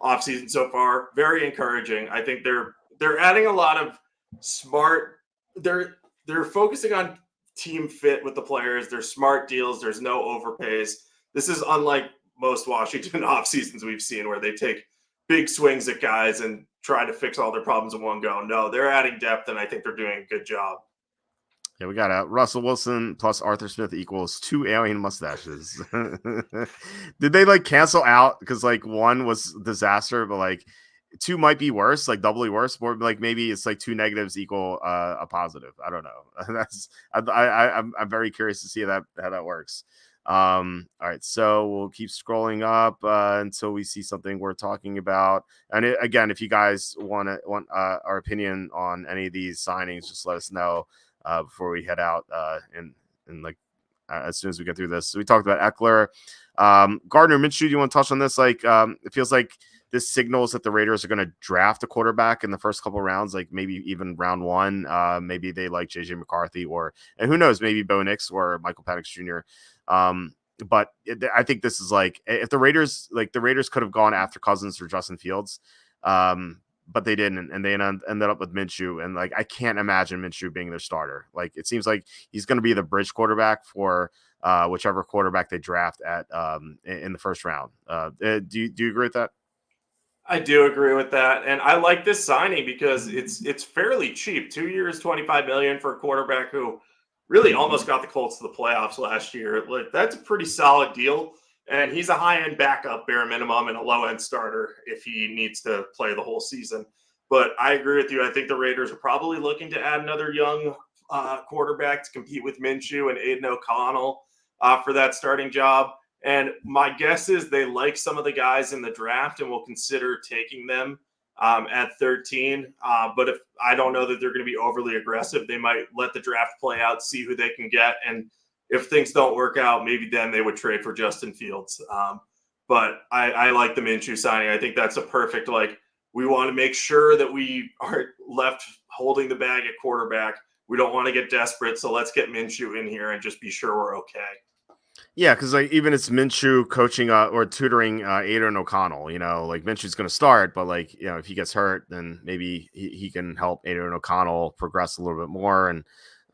offseason so far, very encouraging. I think they're adding a lot of smart. They're focusing on team fit with the players. There's smart deals. There's no overpays. This is unlike most Washington off seasons we've seen, where they take big swings at guys and try to fix all their problems in one go. No, they're adding depth, and I think they're doing a good job. Yeah, we got Russell Wilson plus Arthur Smith equals 2 alien mustaches. Did they like cancel out because like one was disaster, but like two might be worse, like doubly worse, or like maybe it's like two negatives equal a positive. I don't know. I'm very curious to see how that works. All right, so we'll keep scrolling up until we see something we're talking about. And again, if you guys want our opinion on any of these signings, just let us know before we head out and like as soon as we get through this. So we talked about Eckler, Gardner Minshew. Do you want to touch on this? Like, it feels like this signals that the Raiders are going to draft a quarterback in the first couple rounds, like maybe even round one. Maybe they like JJ McCarthy and who knows, maybe Bo Nix or Michael Penix Jr. But I think this is like if the Raiders could have gone after Cousins or Justin Fields. But they didn't, and they ended up with Minshew. And like, I can't imagine Minshew being their starter. Like, it seems like he's going to be the bridge quarterback for whichever quarterback they draft at in the first round. Do you agree with that? I do agree with that, and I like this signing because it's fairly cheap. 2 years, $25 million for a quarterback who really almost got the Colts to the playoffs last year. Like, that's a pretty solid deal. And he's a high-end backup, bare minimum, and a low-end starter if he needs to play the whole season. But I agree with you. I think the Raiders are probably looking to add another young quarterback to compete with Minshew and Aiden O'Connell for that starting job. And my guess is they like some of the guys in the draft and will consider taking them at 13. But if I don't know that they're going to be overly aggressive, they might let the draft play out, see who they can get, and if things don't work out, maybe then they would trade for Justin Fields. But I like the Minshew signing. I think that's a perfect, like, we want to make sure that we aren't left holding the bag at quarterback. We don't want to get desperate, so let's get Minshew in here and just be sure we're okay. Yeah, because like even it's Minshew coaching or tutoring Aiden O'Connell. You know, like Minshew's going to start, but like if he gets hurt, then maybe he can help Aiden O'Connell progress a little bit more. And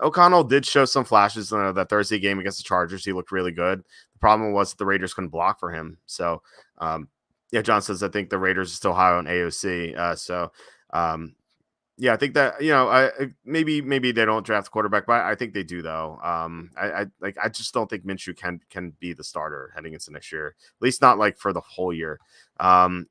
O'Connell did show some flashes in that Thursday game against the Chargers. He looked really good. The problem was the Raiders couldn't block for him. So, yeah, John says, I think the Raiders are still high on AOC. Yeah, I think that maybe they don't draft a quarterback, but I think they do though. I just don't think Minshew can be the starter heading into next year, at least not like for the whole year.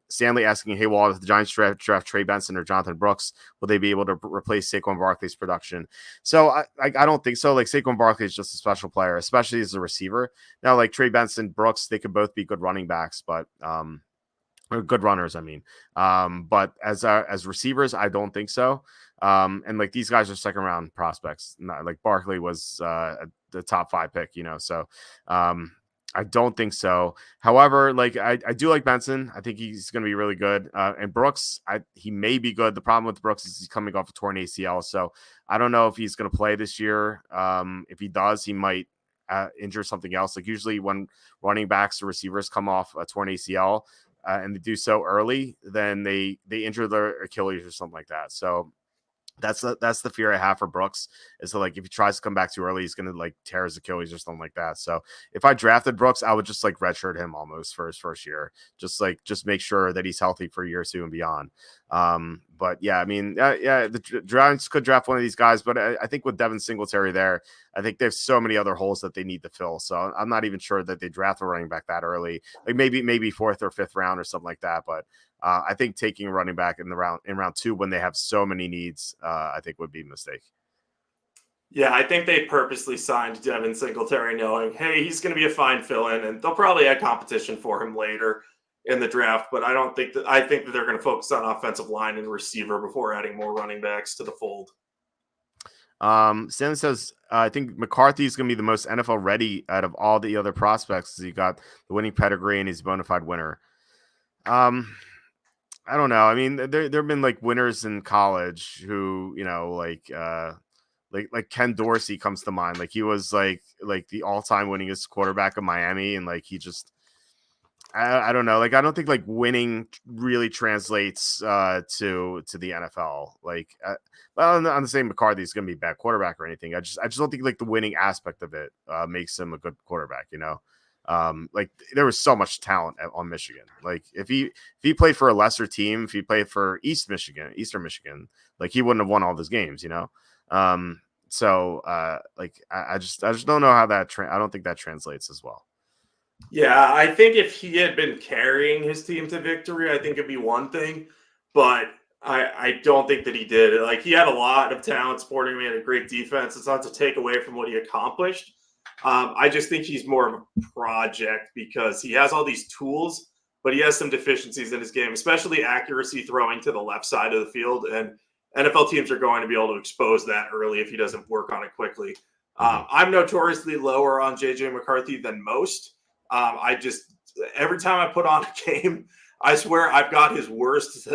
Stanley asking, hey Walt, if the Giants draft Trey Benson or Jonathan Brooks, will they be able to replace Saquon Barkley's production? So I don't think so. Like Saquon Barkley is just a special player, especially as a receiver. Now, like Trey Benson, Brooks, they could both be good running backs, but or good runners, I mean. But as receivers, I don't think so. And like these guys are second round prospects. Not, like Barkley was the top 5 pick, so I don't think so. However, like I do like Benson. I think he's going to be really good. And Brooks, he may be good. The problem with Brooks is he's coming off a torn ACL, so I don't know if he's going to play this year. If he does, he might injure something else. Like usually when running backs or receivers come off a torn ACL, and they do so early, then they injure their Achilles or something like that. So that's the fear I have for Brooks is that like if he tries to come back too early, he's gonna like tear his Achilles or something like that. So if I drafted Brooks, I would just like redshirt him almost for his first year, just make sure that he's healthy for year 2 and beyond. But yeah, I mean, the Giants could draft one of these guys, but I think with Devin Singletary there, I think there's so many other holes that they need to fill. So I'm not even sure that they draft a running back that early, like maybe 4th or 5th round or something like that. But I think taking a running back in round 2 when they have so many needs, I think would be a mistake. Yeah, I think they purposely signed Devin Singletary knowing, hey, he's going to be a fine fill-in, and they'll probably add competition for him later in the draft. But I think that they're going to focus on offensive line and receiver before adding more running backs to the fold. Stanley says, I think McCarthy is going to be the most NFL ready out of all the other prospects. He got the winning pedigree and he's a bona fide winner. I don't know. I mean, there have been like winners in college who, like Ken Dorsey comes to mind. Like he was like the all-time winningest quarterback of Miami, and like he just, I don't know. Like I don't think like winning really translates to the NFL. Like, well, I'm not saying McCarthy's going to be a bad quarterback or anything. I just don't think like the winning aspect of it makes him a good quarterback. Like there was so much talent on Michigan. Like if he played for a lesser team, if he played for Eastern Michigan, like he wouldn't have won all those games, you know. So like I just don't know how that I don't think that translates as well. Yeah, I think if he had been carrying his team to victory, I think it'd be one thing, but I don't think that he did. Like he had a lot of talent supporting him. He had a great defense. It's not to take away from what he accomplished. I just think he's more of a project because he has all these tools, but he has some deficiencies in his game, especially accuracy throwing to the left side of the field. And NFL teams are going to be able to expose that early if he doesn't work on it quickly. I'm notoriously lower on JJ McCarthy than most. I just every time I put on a game, I swear I've got his worst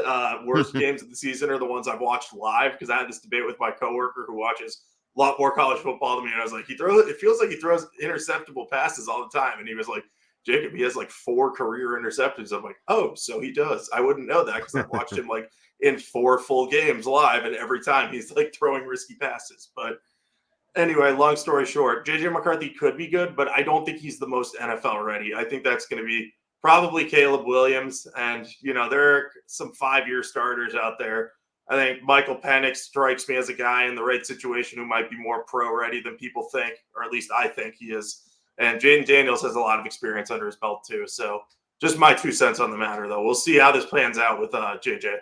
games of the season are the ones I've watched live because I had this debate with my coworker who watches a lot more college football than me, and I was like, it feels like he throws interceptable passes all the time, and he was like, Jacob, he has like 4 career interceptions. I'm like, oh, so he does. I wouldn't know that because I've watched him like in 4 full games live, and every time he's like throwing risky passes, but. Anyway, long story short, JJ McCarthy could be good, but I don't think he's the most NFL ready. I think that's going to be probably Caleb Williams. And, there are some 5-year starters out there. I think Michael Penix strikes me as a guy in the right situation who might be more pro ready than people think, or at least I think he is. And Jaden Daniels has a lot of experience under his belt, too. So just my 2 cents on the matter, though. We'll see how this plans out with JJ.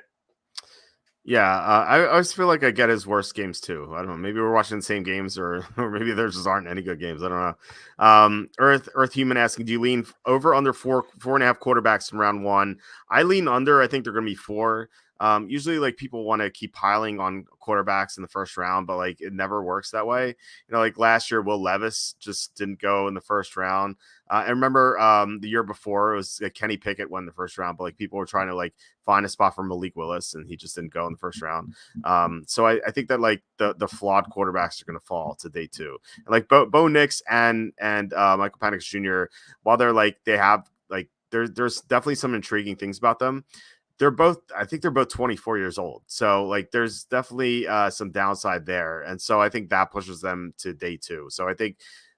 Yeah, I always feel like I get his worst games too. I don't know. Maybe we're watching the same games, or maybe there just aren't any good games. I don't know. Earth Human asking, do you lean over under 4.5 quarterbacks in round 1? I lean under. I think they're going to be 4. Usually, like people want to keep piling on quarterbacks in the first round, but like it never works that way. Like last year, Will Levis just didn't go in the first round. I remember the year before it was Kenny Pickett won the first round, but like people were trying to like find a spot for Malik Willis, and he just didn't go in the first round. So I think that like the flawed quarterbacks are going to fall to day 2. And like Bo Nix and Michael Penix Jr., while they have like there's definitely some intriguing things about them. I think they're both 24 years old. So like there's definitely some downside there. And so I think that pushes them to day 2. So I think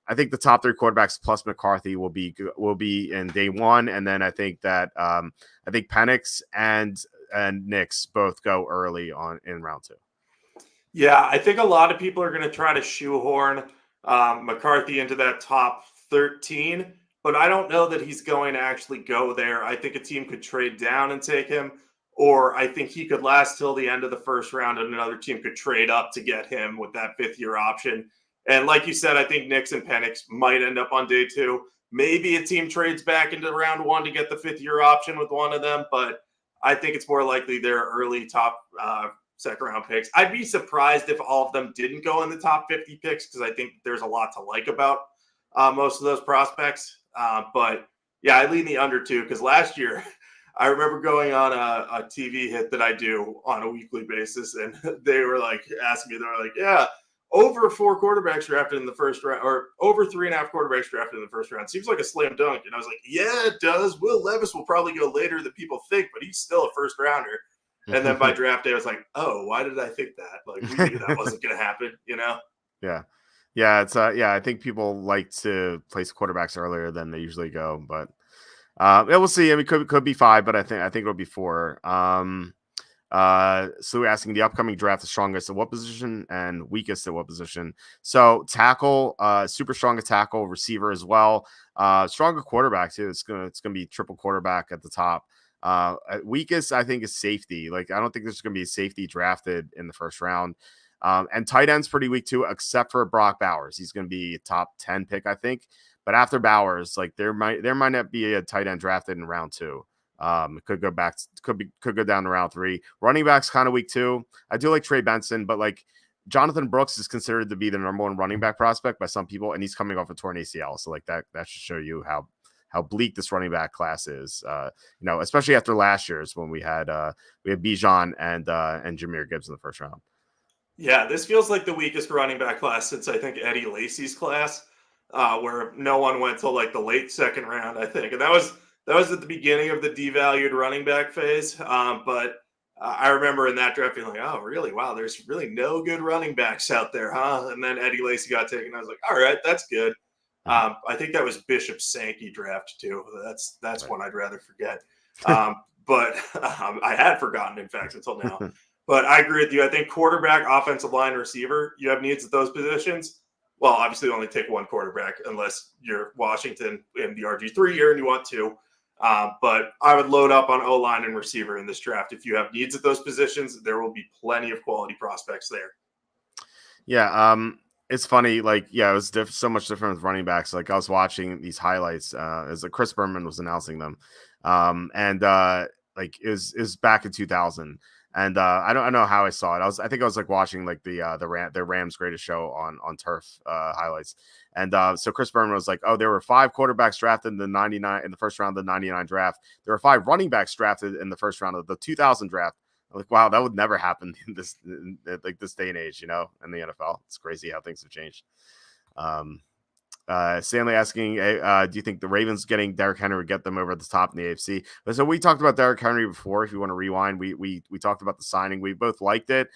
the top 3 quarterbacks plus McCarthy will be in day 1. And then I think that I think Penix and Nix both go early on in round 2. Yeah, I think a lot of people are going to try to shoehorn McCarthy into that top 13, but I don't know that he's going to actually go there. I think a team could trade down and take him, or I think he could last till the end of the first round and another team could trade up to get him with that 5th-year option. And like you said, I think Nix and Penix might end up on day 2. Maybe a team trades back into round 1 to get the 5th-year option with one of them, but I think it's more likely they're early top 2nd-round picks. I'd be surprised if all of them didn't go in the top 50 picks because I think there's a lot to like about most of those prospects. But yeah, I lean the under 2 because last year I remember going on a TV hit that I do on a weekly basis, and they were like asking me, they were like, yeah, over 4 quarterbacks drafted in the first round, or over 3.5 quarterbacks drafted in the first round. Seems like a slam dunk. And I was like, yeah, it does. Will Levis will probably go later than people think, but he's still a first rounder. And then by draft day, I was like, oh, why did I think that? Like, we knew that wasn't going to happen, Yeah. Yeah. It's I think people like to place quarterbacks earlier than they usually go, but yeah, we'll see. I mean, could be 5, but I think it'll be 4. So asking the upcoming draft, the strongest at what position and weakest at what position? So tackle, super strong at tackle, receiver as well. Stronger quarterback too. It's gonna be triple quarterback at the top. Weakest, I think, is safety. Like, I don't think there's going to be a safety drafted in the first round. And tight end's pretty weak too, except for Brock Bowers. He's going to be a top 10 pick, I think. But after Bowers, like there might not be a tight end drafted in round 2. It could go back, could go down to round 3. Running back's kind of weak too. I do like Trey Benson, but like Jonathan Brooks is considered to be the number 1 running back prospect by some people, and he's coming off a torn ACL. So like that should show you how bleak this running back class is, especially after last year's when we had Bijan and Jahmyr Gibbs in the first round. Yeah, this feels like the weakest running back class since I think Eddie Lacy's class, where no one went till like the late 2nd round, I think, and that was at the beginning of the devalued running back phase. But I remember in that draft being like, oh, really? Wow, there's really no good running backs out there, huh? And then Eddie Lacy got taken. I was like, all right, that's good. I think that was Bishop Sankey draft too. That's Right. one I'd rather forget. But I had forgotten, in fact, until now. But I agree with you. I think quarterback, offensive line, receiver, you have needs at those positions. Well, obviously, only take one quarterback unless you're Washington in the RG3 year and you want to. But I would load up on O-line and receiver in this draft. If you have needs at those positions, there will be plenty of quality prospects there. Yeah, it's funny. Like, yeah, it was so much different with running backs. Like, I was watching these highlights as Chris Berman was announcing them, and like it was back in 2000, and I don't know how I saw it. I think I was like watching like the Rams Greatest Show on Turf highlights, and so Chris Berman was like, oh, there were 5 quarterbacks drafted in the first round of the 99 draft. There were 5 running backs drafted in the first round of the 2000 draft. Like, wow, that would never happen in this day and age, in the NFL. It's crazy how things have changed. Stanley asking, do you think the Ravens getting Derrick Henry would get them over the top in the AFC? So we talked about Derrick Henry before. If you want to rewind, we talked about the signing. We both liked it.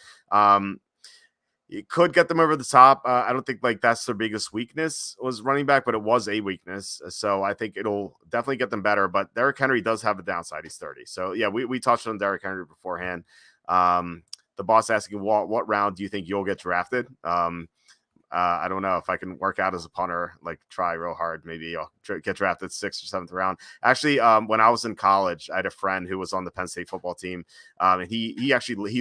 It could get them over the top. I don't think like that's their biggest weakness was running back, but it was a weakness. So I think it'll definitely get them better. But Derrick Henry does have a downside. He's 30. So yeah, we touched on Derrick Henry beforehand. The boss asking, Walt, what round do you think you'll get drafted? I don't know if I can work out as a punter, like try real hard. Maybe I'll get drafted 6th or 7th round. Actually, when I was in college, I had a friend who was on the Penn State football team. And he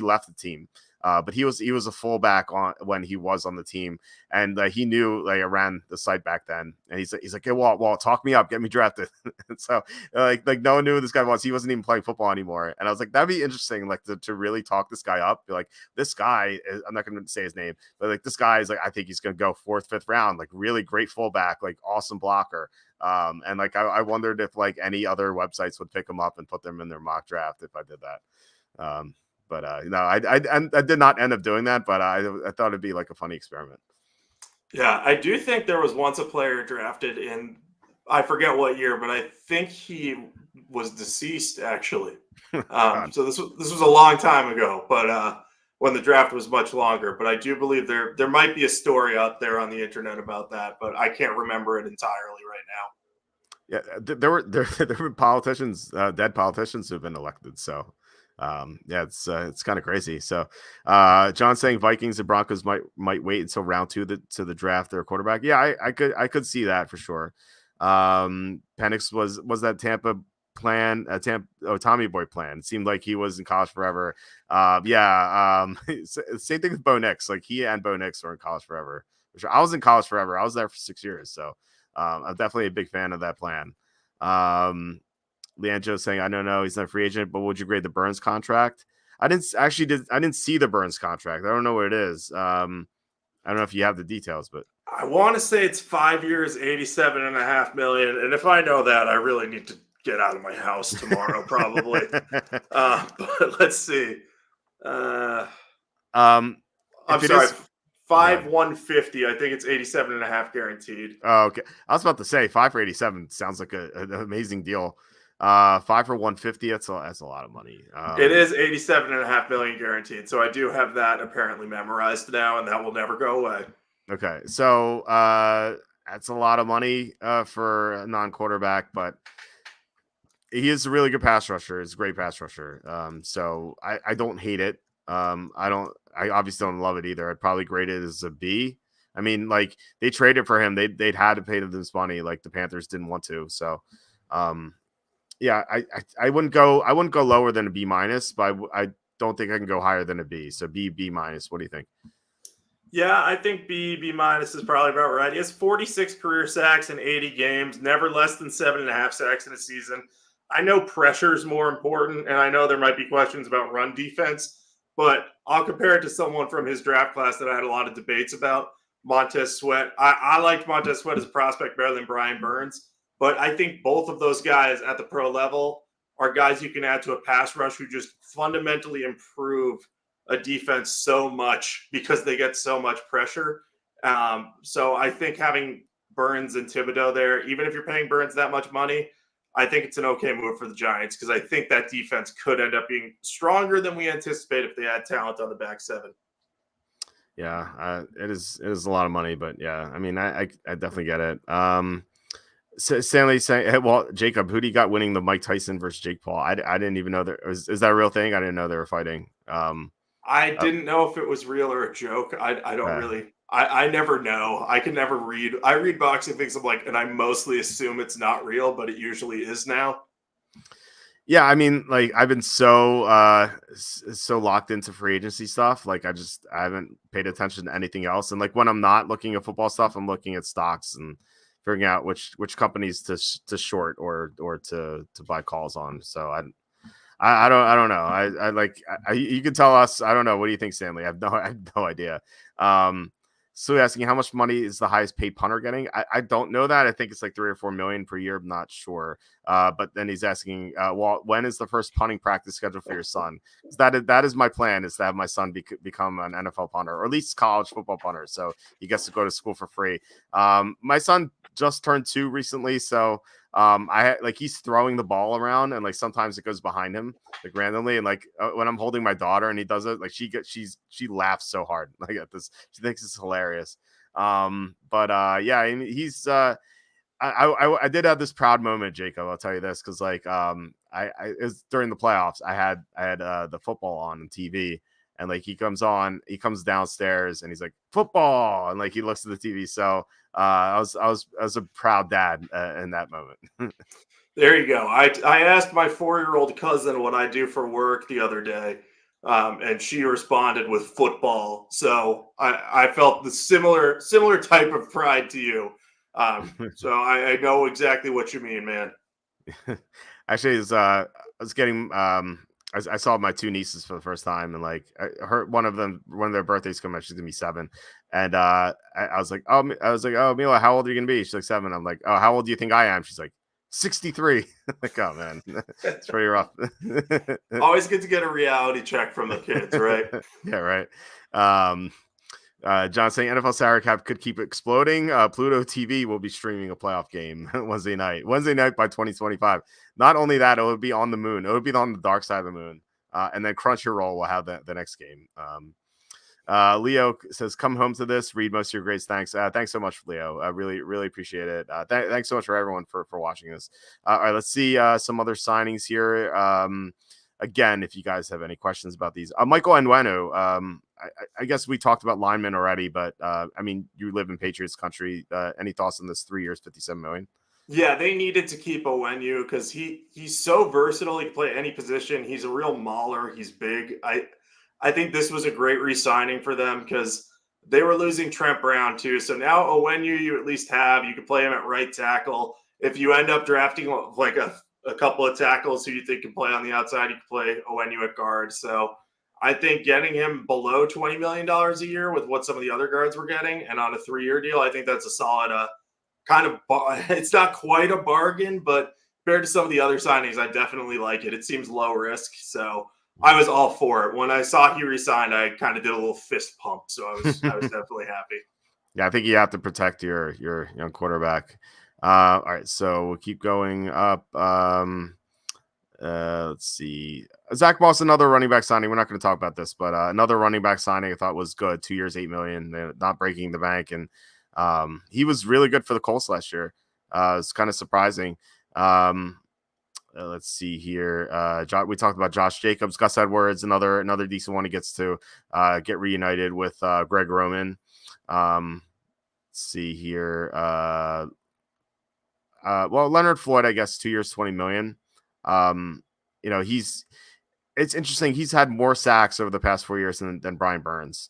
left the team. But he was a fullback when he was on the team, and he knew like I ran the site back then, and he's like, hey, Walt, talk me up, get me drafted. So like no one knew who this guy was. He wasn't even playing football anymore, and I was like, that'd be interesting, like to really talk this guy up. Be like, this guy I'm not going to say his name, but like this guy is like, I think he's going to go 4th, 5th round, like really great fullback, like awesome blocker. And like I wondered if like any other websites would pick him up and put them in their mock draft if I did that. But no, I did not end up doing that, but I thought it'd be like a funny experiment. Yeah, I do think there was once a player drafted in, I forget what year, but I think he was deceased actually. So this was a long time ago, but when the draft was much longer. But I do believe there might be a story out there on the internet about that, but I can't remember it entirely right now. Yeah, there were politicians, dead politicians who've been elected. So yeah, it's kind of crazy. So John saying Vikings and Broncos might wait until round 2 to the draft their quarterback. Yeah, I could see that for sure. Penix was that Tampa plan, Tommy Boy plan. It seemed like he was in college forever. Same thing with Bo Nix. Like he and Bo Nix were in college forever. I was in college forever. I was there for 6 years. So I'm definitely a big fan of that plan. Leandro saying, I don't know, he's not a free agent, but would you grade the Burns contract? I didn't see the Burns contract. I don't know what it is. I don't know if you have the details, but I want to say it's 5 years, $87.5 million. And if I know that, I really need to get out of my house tomorrow, probably. But let's see. I'm sorry. 150. I think it's 87.5 guaranteed. Oh, okay. I was about to say 5 for 87 sounds like an amazing deal. 5 for 150. That's a lot of money. It is 87.5 million guaranteed. So I do have that apparently memorized now, and that will never go away. Okay. So that's a lot of money for a non-quarterback, but he is a really good pass rusher. He's a great pass rusher. So I don't hate it. I obviously don't love it either. I'd probably grade it as a B. I mean, like they traded for him. They'd had to pay them this money. Like the Panthers didn't want to. So, yeah, I wouldn't go lower than a B minus, but I don't think I can go higher than a B. So B minus. What do you think? Yeah, I think B minus is probably about right. He has 46 career sacks in 80 games, never less than 7.5 sacks in a season. I know pressure is more important, and I know there might be questions about run defense, but I'll compare it to someone from his draft class that I had a lot of debates about, Montez Sweat. I liked Montez Sweat as a prospect better than Brian Burns, but I think both of those guys at the pro level are guys you can add to a pass rush who just fundamentally improve a defense so much because they get so much pressure. So I think having Burns and Thibodeau there, even if you're paying Burns that much money, I think it's an okay move for the Giants because I think that defense could end up being stronger than we anticipate if they had talent on the back 7. Yeah, it is a lot of money, but yeah, I mean, I definitely get it. Stanley saying, hey, well, Jacob, who do you got winning the Mike Tyson versus Jake Paul? I didn't even know there is that a real thing? I didn't know they were fighting. I Uh, didn't know if it was real or a joke. I don't uh, really. I never know. I can never read. I read boxing things. I'm like, and I mostly assume it's not real, but it usually is now. yeah, I mean, like I've been so locked into free agency stuff. Like I haven't paid attention to anything else. And like when I'm not looking at football stuff, I'm looking at stocks and figuring out which companies to short or to buy calls on. So I don't know. I like you can tell us. I don't know. What do you think, Stanley? I have no idea. Um, so asking how much money is the highest paid punter getting? I don't know that. I think it's like 3 or 4 million per year. I'm not sure. But then he's asking, Walt, when is the first punting practice scheduled for your son? That is my plan, is to have my son become an NFL punter, or at least college football punter. So he gets to go to school for free. My son just turned 2 recently, so like he's throwing the ball around, and like sometimes it goes behind him like randomly, and like when I'm holding my daughter and he does it, like she laughs so hard like at this. She thinks it's hilarious. But yeah, I mean, he's I did have this proud moment, Jacob. I'll tell you this, because like it was during the playoffs. I had the football on TV, and like he comes downstairs and he's like football, and like he looks at the TV. So I was a proud dad in that moment. There you go. I asked my 4-year-old cousin what I do for work the other day, and she responded with football. So I felt the similar type of pride to you. So I know exactly what you mean, man. Actually, I was getting I saw my 2 nieces for the first time, and like I heard one of their birthdays coming up. She's gonna be 7, and I was like, oh, Mila, how old are you gonna be? She's like 7. I'm like, oh, how old do you think I am? She's like 63. Like, oh man, it's pretty rough. Always good to get a reality check from the kids, right? Yeah, right. Um, John saying NFL salary cap could keep exploding. Pluto TV will be streaming a playoff game Wednesday night. Wednesday night by 2025. Not only that, it would be on the moon. It would be on the dark side of the moon. And then Crunchyroll will have the next game. Leo says, "Come home to this. Read most of your grades. Thanks. Thanks so much, Leo. I really appreciate it. Thanks so much for everyone for watching this. All right, let's see some other signings here. Again, if you guys have any questions about these, Michael Onwenu. I guess we talked about linemen already, but I mean, you live in Patriots country. Any thoughts on this? 3 years, 57 million. Yeah, they needed to keep Owenu because he's so versatile. He can play any position. He's a real mauler. He's big. I think this was a great re-signing for them because they were losing Trent Brown too. So now Owenu, you at least have. You can play him at right tackle. If you end up drafting like a couple of tackles who you think can play on the outside, you can play Owenu at guard. So I think getting him below $20 million a year with what some of the other guards were getting, and on a 3-year deal, I think that's a solid kind of it's not quite a bargain, but compared to some of the other signings, I definitely like it. It seems low risk, so I was all for it. When I saw he resigned, I kind of did a little fist pump, so I was definitely happy. Yeah, I think you have to protect your young quarterback. All right, so we'll keep going up. Let's see. Zach Moss, another running back signing. We're not going to talk about this, but another running back signing I thought was good. 2 years, 8 million. They're not breaking the bank, and he was really good for the Colts last year. It's kind of surprising. Let's see here. We talked about Josh Jacobs, Gus Edwards, another decent one. He gets to get reunited with Greg Roman. Let's see here. Well, Leonard Floyd, I guess 2 years, 20 million. You know, it's interesting. He's had more sacks over the past 4 years than Brian Burns.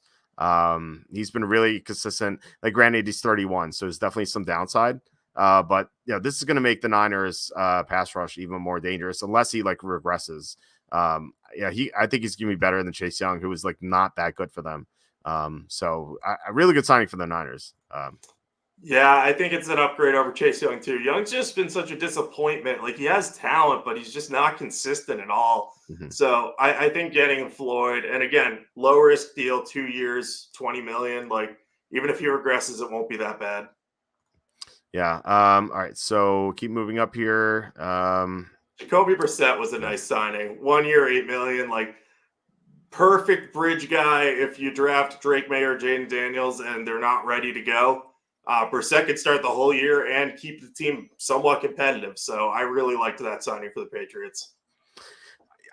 He's been really consistent. Like, granted, he's 31, so there's definitely some downside. But yeah, this is going to make the Niners pass rush even more dangerous unless he like regresses. Yeah, I think he's going to be better than Chase Young, who was like not that good for them. So a really good signing for the Niners. Yeah, I think it's an upgrade over Chase Young too. Young's just been such a disappointment. Like he has talent, but he's just not consistent at all. Mhm. So I think getting Floyd, and again, low risk deal, 2 years, 20 million. Like even if he regresses, it won't be that bad. Yeah. All right. So keep moving up here. Jacoby Brissett was a nice signing. 1 year, 8 million. Like perfect bridge guy if you draft Drake May or Jaden Daniels and they're not ready to go. Brissett could start the whole year and keep the team somewhat competitive. So I really liked that signing for the Patriots.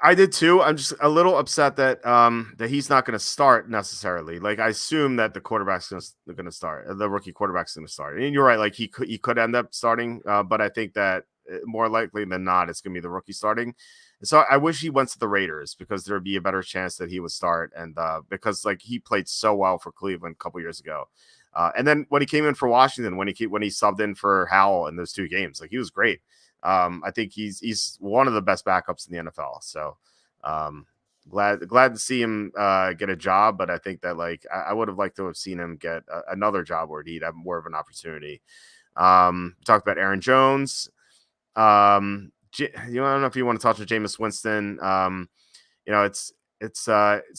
I did too. I'm just a little upset that that he's not going to start necessarily. Like I assume that the quarterback's going to start, the rookie quarterback's going to start. And you're right, like he could end up starting, but I think that more likely than not, it's going to be the rookie starting. So I wish he went to the Raiders because there would be a better chance that he would start, and because like he played so well for Cleveland a couple years ago. And then when he came in for Washington, when he subbed in for Howell in those 2 games, like he was great. I think he's one of the best backups in the NFL. So glad to see him get a job, but I think that like I would have liked to have seen him get another job where he'd have more of an opportunity. We talked about Aaron Jones. I don't know if you want to talk to Jameis Winston. It's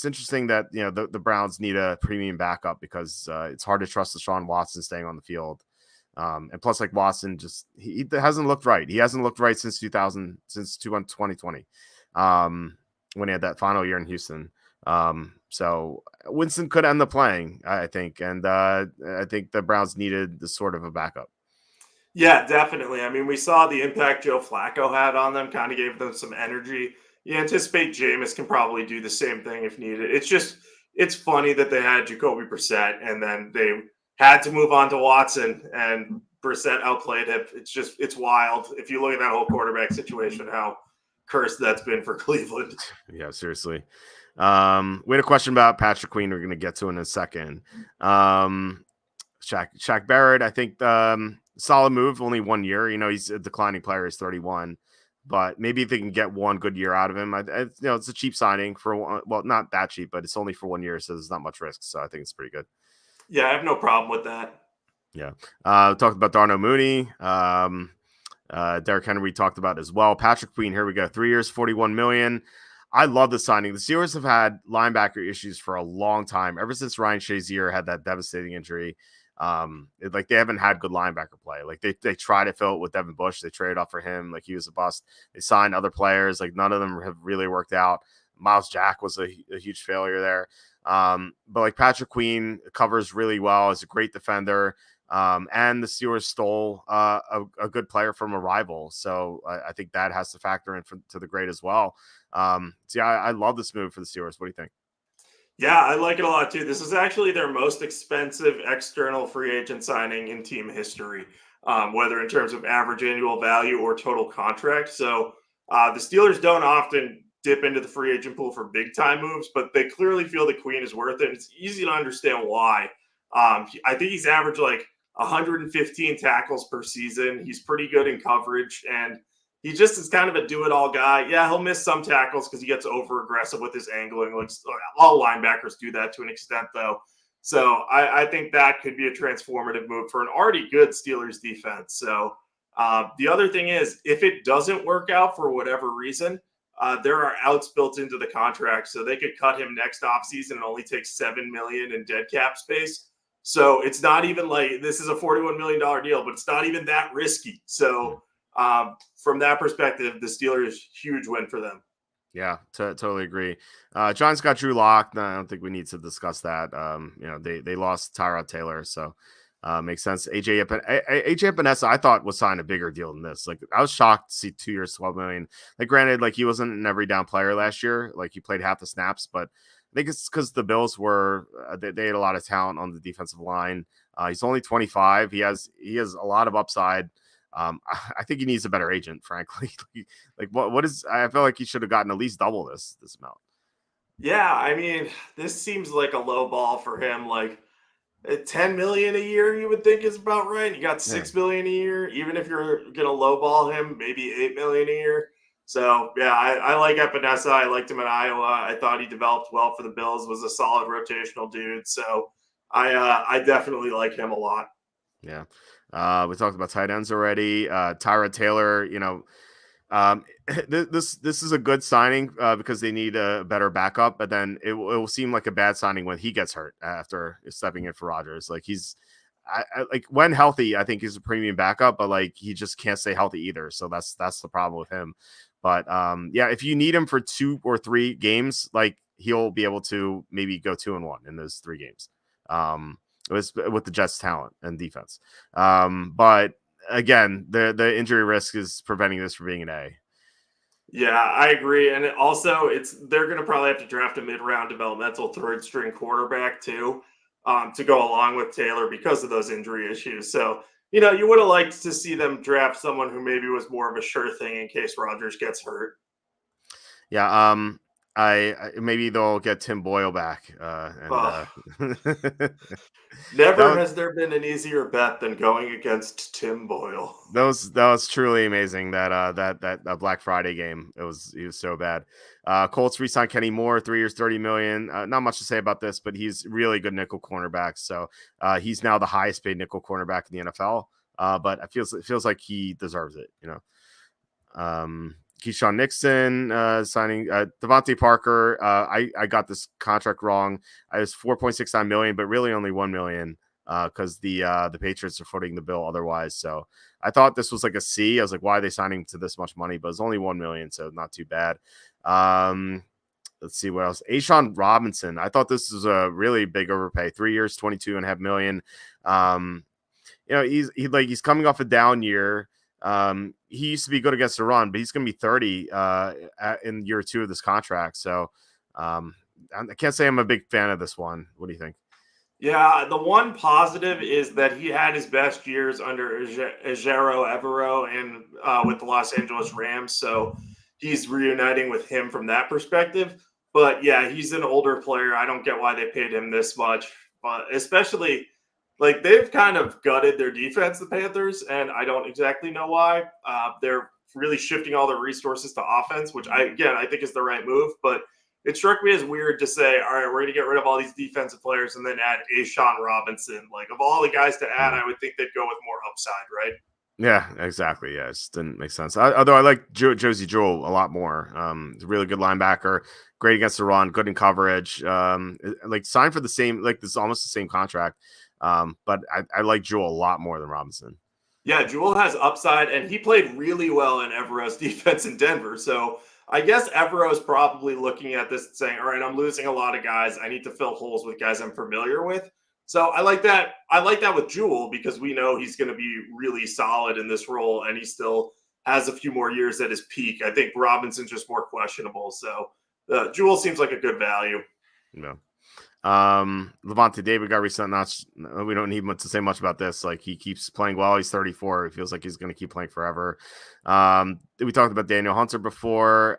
interesting that the Browns need a premium backup because it's hard to trust Deshaun Watson staying on the field. And plus, like Watson, just he hasn't looked right. He hasn't looked right since 2020, when he had that final year in Houston. So Winston could end up playing, I think, and I think the Browns needed the sort of a backup. Yeah, definitely. I mean, we saw the impact Joe Flacco had on them, kind of gave them some energy. You anticipate Jameis can probably do the same thing if needed. It's funny that they had Jacoby Brissett and then they had to move on to Watson and Brissett outplayed him. It's wild. If you look at that whole quarterback situation, how cursed that's been for Cleveland. Yeah, seriously. We had a question about Patrick Queen. We're going to get to in a second. Shaq Barrett, I think solid move, only 1 year. He's a declining player. He's 31, but maybe if they can get one good year out of him, it's a cheap signing for not that cheap, but it's only for 1 year, so there's not much risk. So I think it's pretty good. Yeah, I have no problem with that. Yeah. We talked about Darnell Mooney. Derrick Henry we talked about as well. Patrick Queen, here we go. 3 years, $41 million. I love the signing. The Steelers have had linebacker issues for a long time, ever since Ryan Shazier had that devastating injury. They haven't had good linebacker play. Like they tried to fill it with Devin Bush. They traded off for him. Like he was a bust. They signed other players. Like none of them have really worked out. Miles Jack was a huge failure there. But like Patrick Queen covers really well. Is a great defender. And the Steelers stole a good player from a rival. So I think that has to factor in to the grade as well. I love this move for the Steelers. What do you think? Yeah, I like it a lot too. This is actually their most expensive external free agent signing in team history, whether in terms of average annual value or total contract. So the Steelers don't often dip into the free agent pool for big time moves, but they clearly feel the Queen is worth it. It's easy to understand why. I think he's averaged like 115 tackles per season. He's pretty good in coverage, and he just is kind of a do-it-all guy. Yeah, he'll miss some tackles because he gets over-aggressive with his angling. Like all linebackers do that to an extent, though. So I think that could be a transformative move for an already good Steelers defense. So the other thing is, if it doesn't work out for whatever reason, there are outs built into the contract, so they could cut him next offseason and only take $7 million in dead cap space. So it's not even like this is a $41 million deal, but it's not even that risky. So from that perspective, the Steelers, huge win for them. Yeah, totally agree. John's got Drew Lock. No, I don't think we need to discuss that. They lost Tyrod Taylor, so makes sense. AJ Epinesa, I thought was signed a bigger deal than this. Like I was shocked to see 2 years, $12 million. Like granted, like he wasn't an every down player last year. Like he played half the snaps, but I think it's because the Bills were they had a lot of talent on the defensive line. He's only 25. He has a lot of upside. I think he needs a better agent, frankly. Like what is? I feel like he should have gotten at least double this amount. Yeah, I mean, this seems like a low ball for him. Like at 10 million a year, you would think is about right. You got 6 million a year. Even if you're gonna lowball him, maybe 8 million a year. So yeah, I like Epinesa. I liked him in Iowa. I thought he developed well for the Bills. Was a solid rotational dude. So I definitely like him a lot. Yeah. We talked about tight ends already. Tyrod Taylor, this is a good signing because they need a better backup, but then it will seem like a bad signing when he gets hurt after stepping in for Rodgers. Like like when healthy, I think he's a premium backup, but like he just can't stay healthy either. So that's the problem with him. But if you need him for 2 or 3 games, like he'll be able to maybe go 2-1 in those 3 games. It was with the Jets' talent and defense. But again, the injury risk is preventing this from being an A. Yeah, I agree. And also, they're going to probably have to draft a mid-round developmental third-string quarterback too, to go along with Taylor because of those injury issues. So, you would have liked to see them draft someone who maybe was more of a sure thing in case Rodgers gets hurt. Yeah. I maybe they'll get Tim Boyle back. Uh, That Never was has there been an easier bet than going against Tim Boyle. that was truly amazing. That Black Friday game. He was so bad. Colts re-signed Kenny Moore, 3 years, 30 million. Not much to say about this, but he's really good nickel cornerback. So he's now the highest paid nickel cornerback in the NFL. But it feels like he deserves it. Keyshawn Nixon signing Devontae Parker. I got this contract wrong. I was 4.69 million, but really only 1 million because the Patriots are footing the bill otherwise. So I thought this was like a C. I was like, why are they signing to this much money? But it's only 1 million, so not too bad. Let's see what else. Ashawn Robinson. I thought this was a really big overpay. 3 years, 22.5 million. He's coming off a down year. He used to be good against the run, but he's going to be 30 in year 2 of this contract. So I can't say I'm a big fan of this one. What do you think? Yeah, the one positive is that he had his best years under Ejiro Evero and with the Los Angeles Rams. So he's reuniting with him from that perspective. But yeah, he's an older player. I don't get why they paid him this much, but especially like they've kind of gutted their defense, the Panthers, and I don't exactly know why. They're really shifting all their resources to offense, which I think is the right move. But it struck me as weird to say, all right, we're going to get rid of all these defensive players and then add Ashawn Robinson. Like, of all the guys to add, I would think they'd go with more upside, right? Yeah, exactly. Yeah, it just didn't make sense. Although I like Josie Jewell a lot more. He's a really good linebacker, great against the run, good in coverage. Like signed for the same, like this is almost the same contract. But I like Jewell a lot more than Robinson. Yeah, Jewell has upside, and he played really well in Evero's defense in Denver. So I guess Evero's probably looking at this and saying, all right, I'm losing a lot of guys. I need to fill holes with guys I'm familiar with. So I like that. I like that with Jewell because we know he's going to be really solid in this role, and he still has a few more years at his peak. I think Robinson's just more questionable. So Jewell seems like a good value. No. Levante David got recent notch. We don't need to say much about this. Like he keeps playing well. He's 34. It feels like he's going to keep playing forever. We talked about Daniel Hunter before.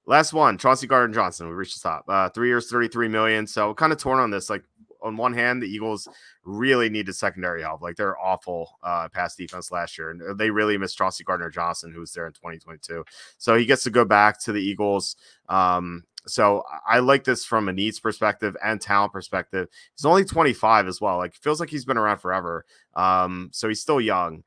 Last one, Chauncey Gardner-Johnson. We reached the top. 3 years, 33 million. So kind of torn on this. Like on one hand, the Eagles really needed secondary help. Like they're awful pass defense last year, and they really missed Chauncey Gardner-Johnson, who was there in 2022. So he gets to go back to the Eagles. So I like this from a needs perspective and talent perspective. He's only 25 as well. Like feels like he's been around forever. So he's still young.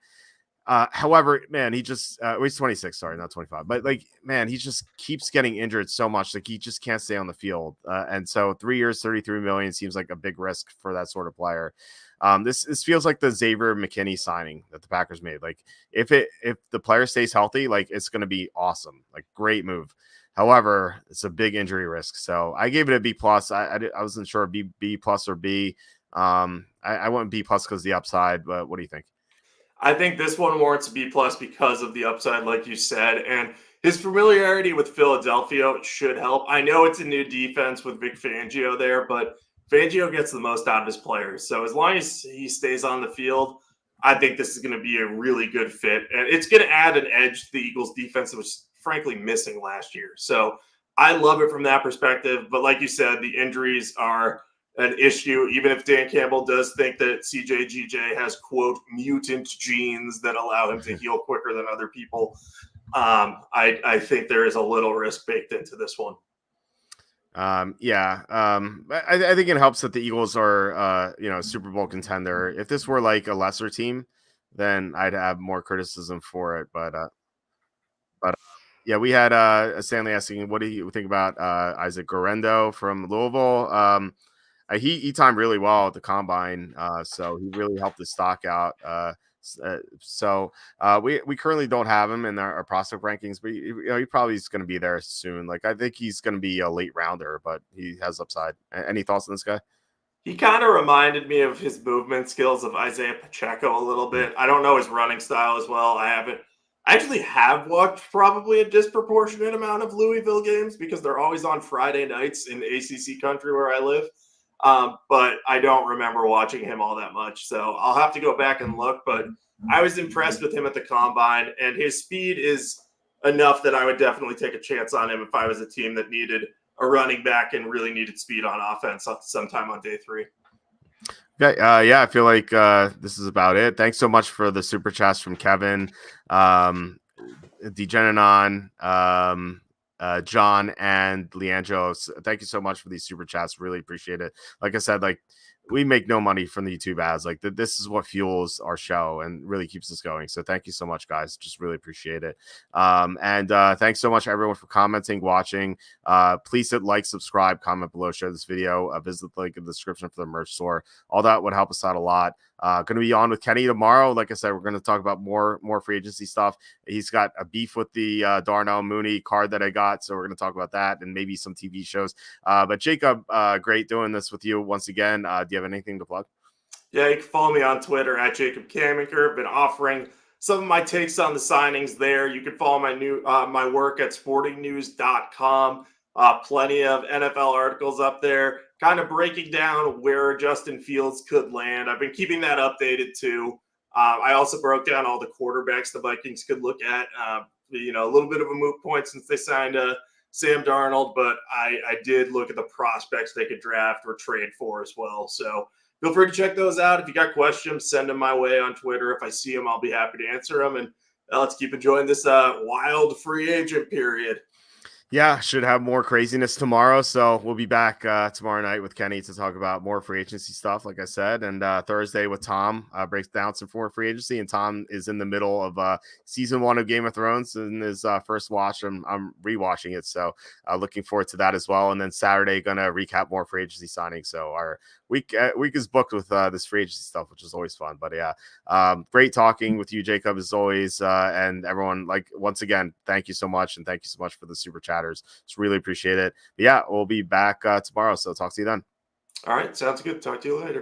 However, man, he just he's 26, sorry, not 25. But like, man, he just keeps getting injured so much. Like he just can't stay on the field. And so 3 years, 33 million seems like a big risk for that sort of player. This feels like the Xavier McKinney signing that the Packers made. Like if the player stays healthy, like it's going to be awesome. Like great move. However, it's a big injury risk. So I gave it a B plus. I wasn't sure B plus or B. I went B plus because of the upside, but what do you think? I think this one warrants a B plus because of the upside, like you said, and his familiarity with Philadelphia should help. I know it's a new defense with Vic Fangio there, but Fangio gets the most out of his players. So as long as he stays on the field, I think this is going to be a really good fit, and it's going to add an edge to the Eagles' defense that was frankly missing last year. So I love it from that perspective. But like you said, the injuries are an issue, even if Dan Campbell does think that CJGJ has, quote, mutant genes that allow him to heal quicker than other people. I think there is a little risk baked into this one. I think it helps that the Eagles are, a Super Bowl contender. If this were like a lesser team, then I'd have more criticism for it. But yeah, we had Stanley asking, what do you think about Isaac Guerrero from Louisville? He timed really well at the combine, so he really helped his stock out. We currently don't have him in our prospect rankings, but he probably is going to be there soon. Like I think he's going to be a late rounder, but he has upside. Any thoughts on this guy? He kind of reminded me of his movement skills of Isaiah Pacheco a little bit. I don't know his running style as well. I actually have watched probably a disproportionate amount of Louisville games because they're always on Friday nights in ACC country where I live. But I don't remember watching him all that much. So I'll have to go back and look. But I was impressed with him at the combine, and his speed is enough that I would definitely take a chance on him if I was a team that needed a running back and really needed speed on offense sometime on day 3. Okay, yeah, I feel like this is about it. Thanks so much for the super chats from Kevin, DeGenenon, John, and Leandro. Thank you so much for these super chats. Really appreciate it. Like I said, like we make no money from the YouTube ads. Like this is what fuels our show and really keeps us going. So thank you so much, guys. Just really appreciate it. And thanks so much everyone for commenting, watching. Please hit like, subscribe, comment below, share this video, visit the link in the description for the merch store. All that would help us out a lot. Going to be on with Kenny tomorrow. Like I said, we're going to talk about more free agency stuff. He's got a beef with the Darnell Mooney card that I got, so we're going to talk about that and maybe some TV shows. But Jacob, great doing this with you once again. Do you have anything to plug? Yeah, you can follow me on Twitter at Jacob Camenker. I've been offering some of my takes on the signings there. You can follow my work at sportingnews.com. Plenty of NFL articles up there, kind of breaking down where Justin Fields could land. I've been keeping that updated too. I also broke down all the quarterbacks the Vikings could look at. A little bit of a moot point since they signed Sam Darnold, but I did look at the prospects they could draft or trade for as well. So feel free to check those out. If you got questions, send them my way on Twitter. If I see them, I'll be happy to answer them. And let's keep enjoying this wild free agent period. Yeah, should have more craziness tomorrow. So we'll be back tomorrow night with Kenny to talk about more free agency stuff, like I said. And Thursday with Tom breaks down some more free agency. And Tom is in the middle of season 1 of Game of Thrones in his first watch. I'm rewatching it. So looking forward to that as well. And then Saturday, going to recap more free agency signings. So our week is booked with this free agency stuff, which is always fun. But yeah, great talking with you, Jacob, as always. And everyone, like, once again, thank you so much. And thank you so much for the super chat. Just really appreciate it. But yeah, we'll be back tomorrow. So talk to you then. All right. Sounds good. Talk to you later.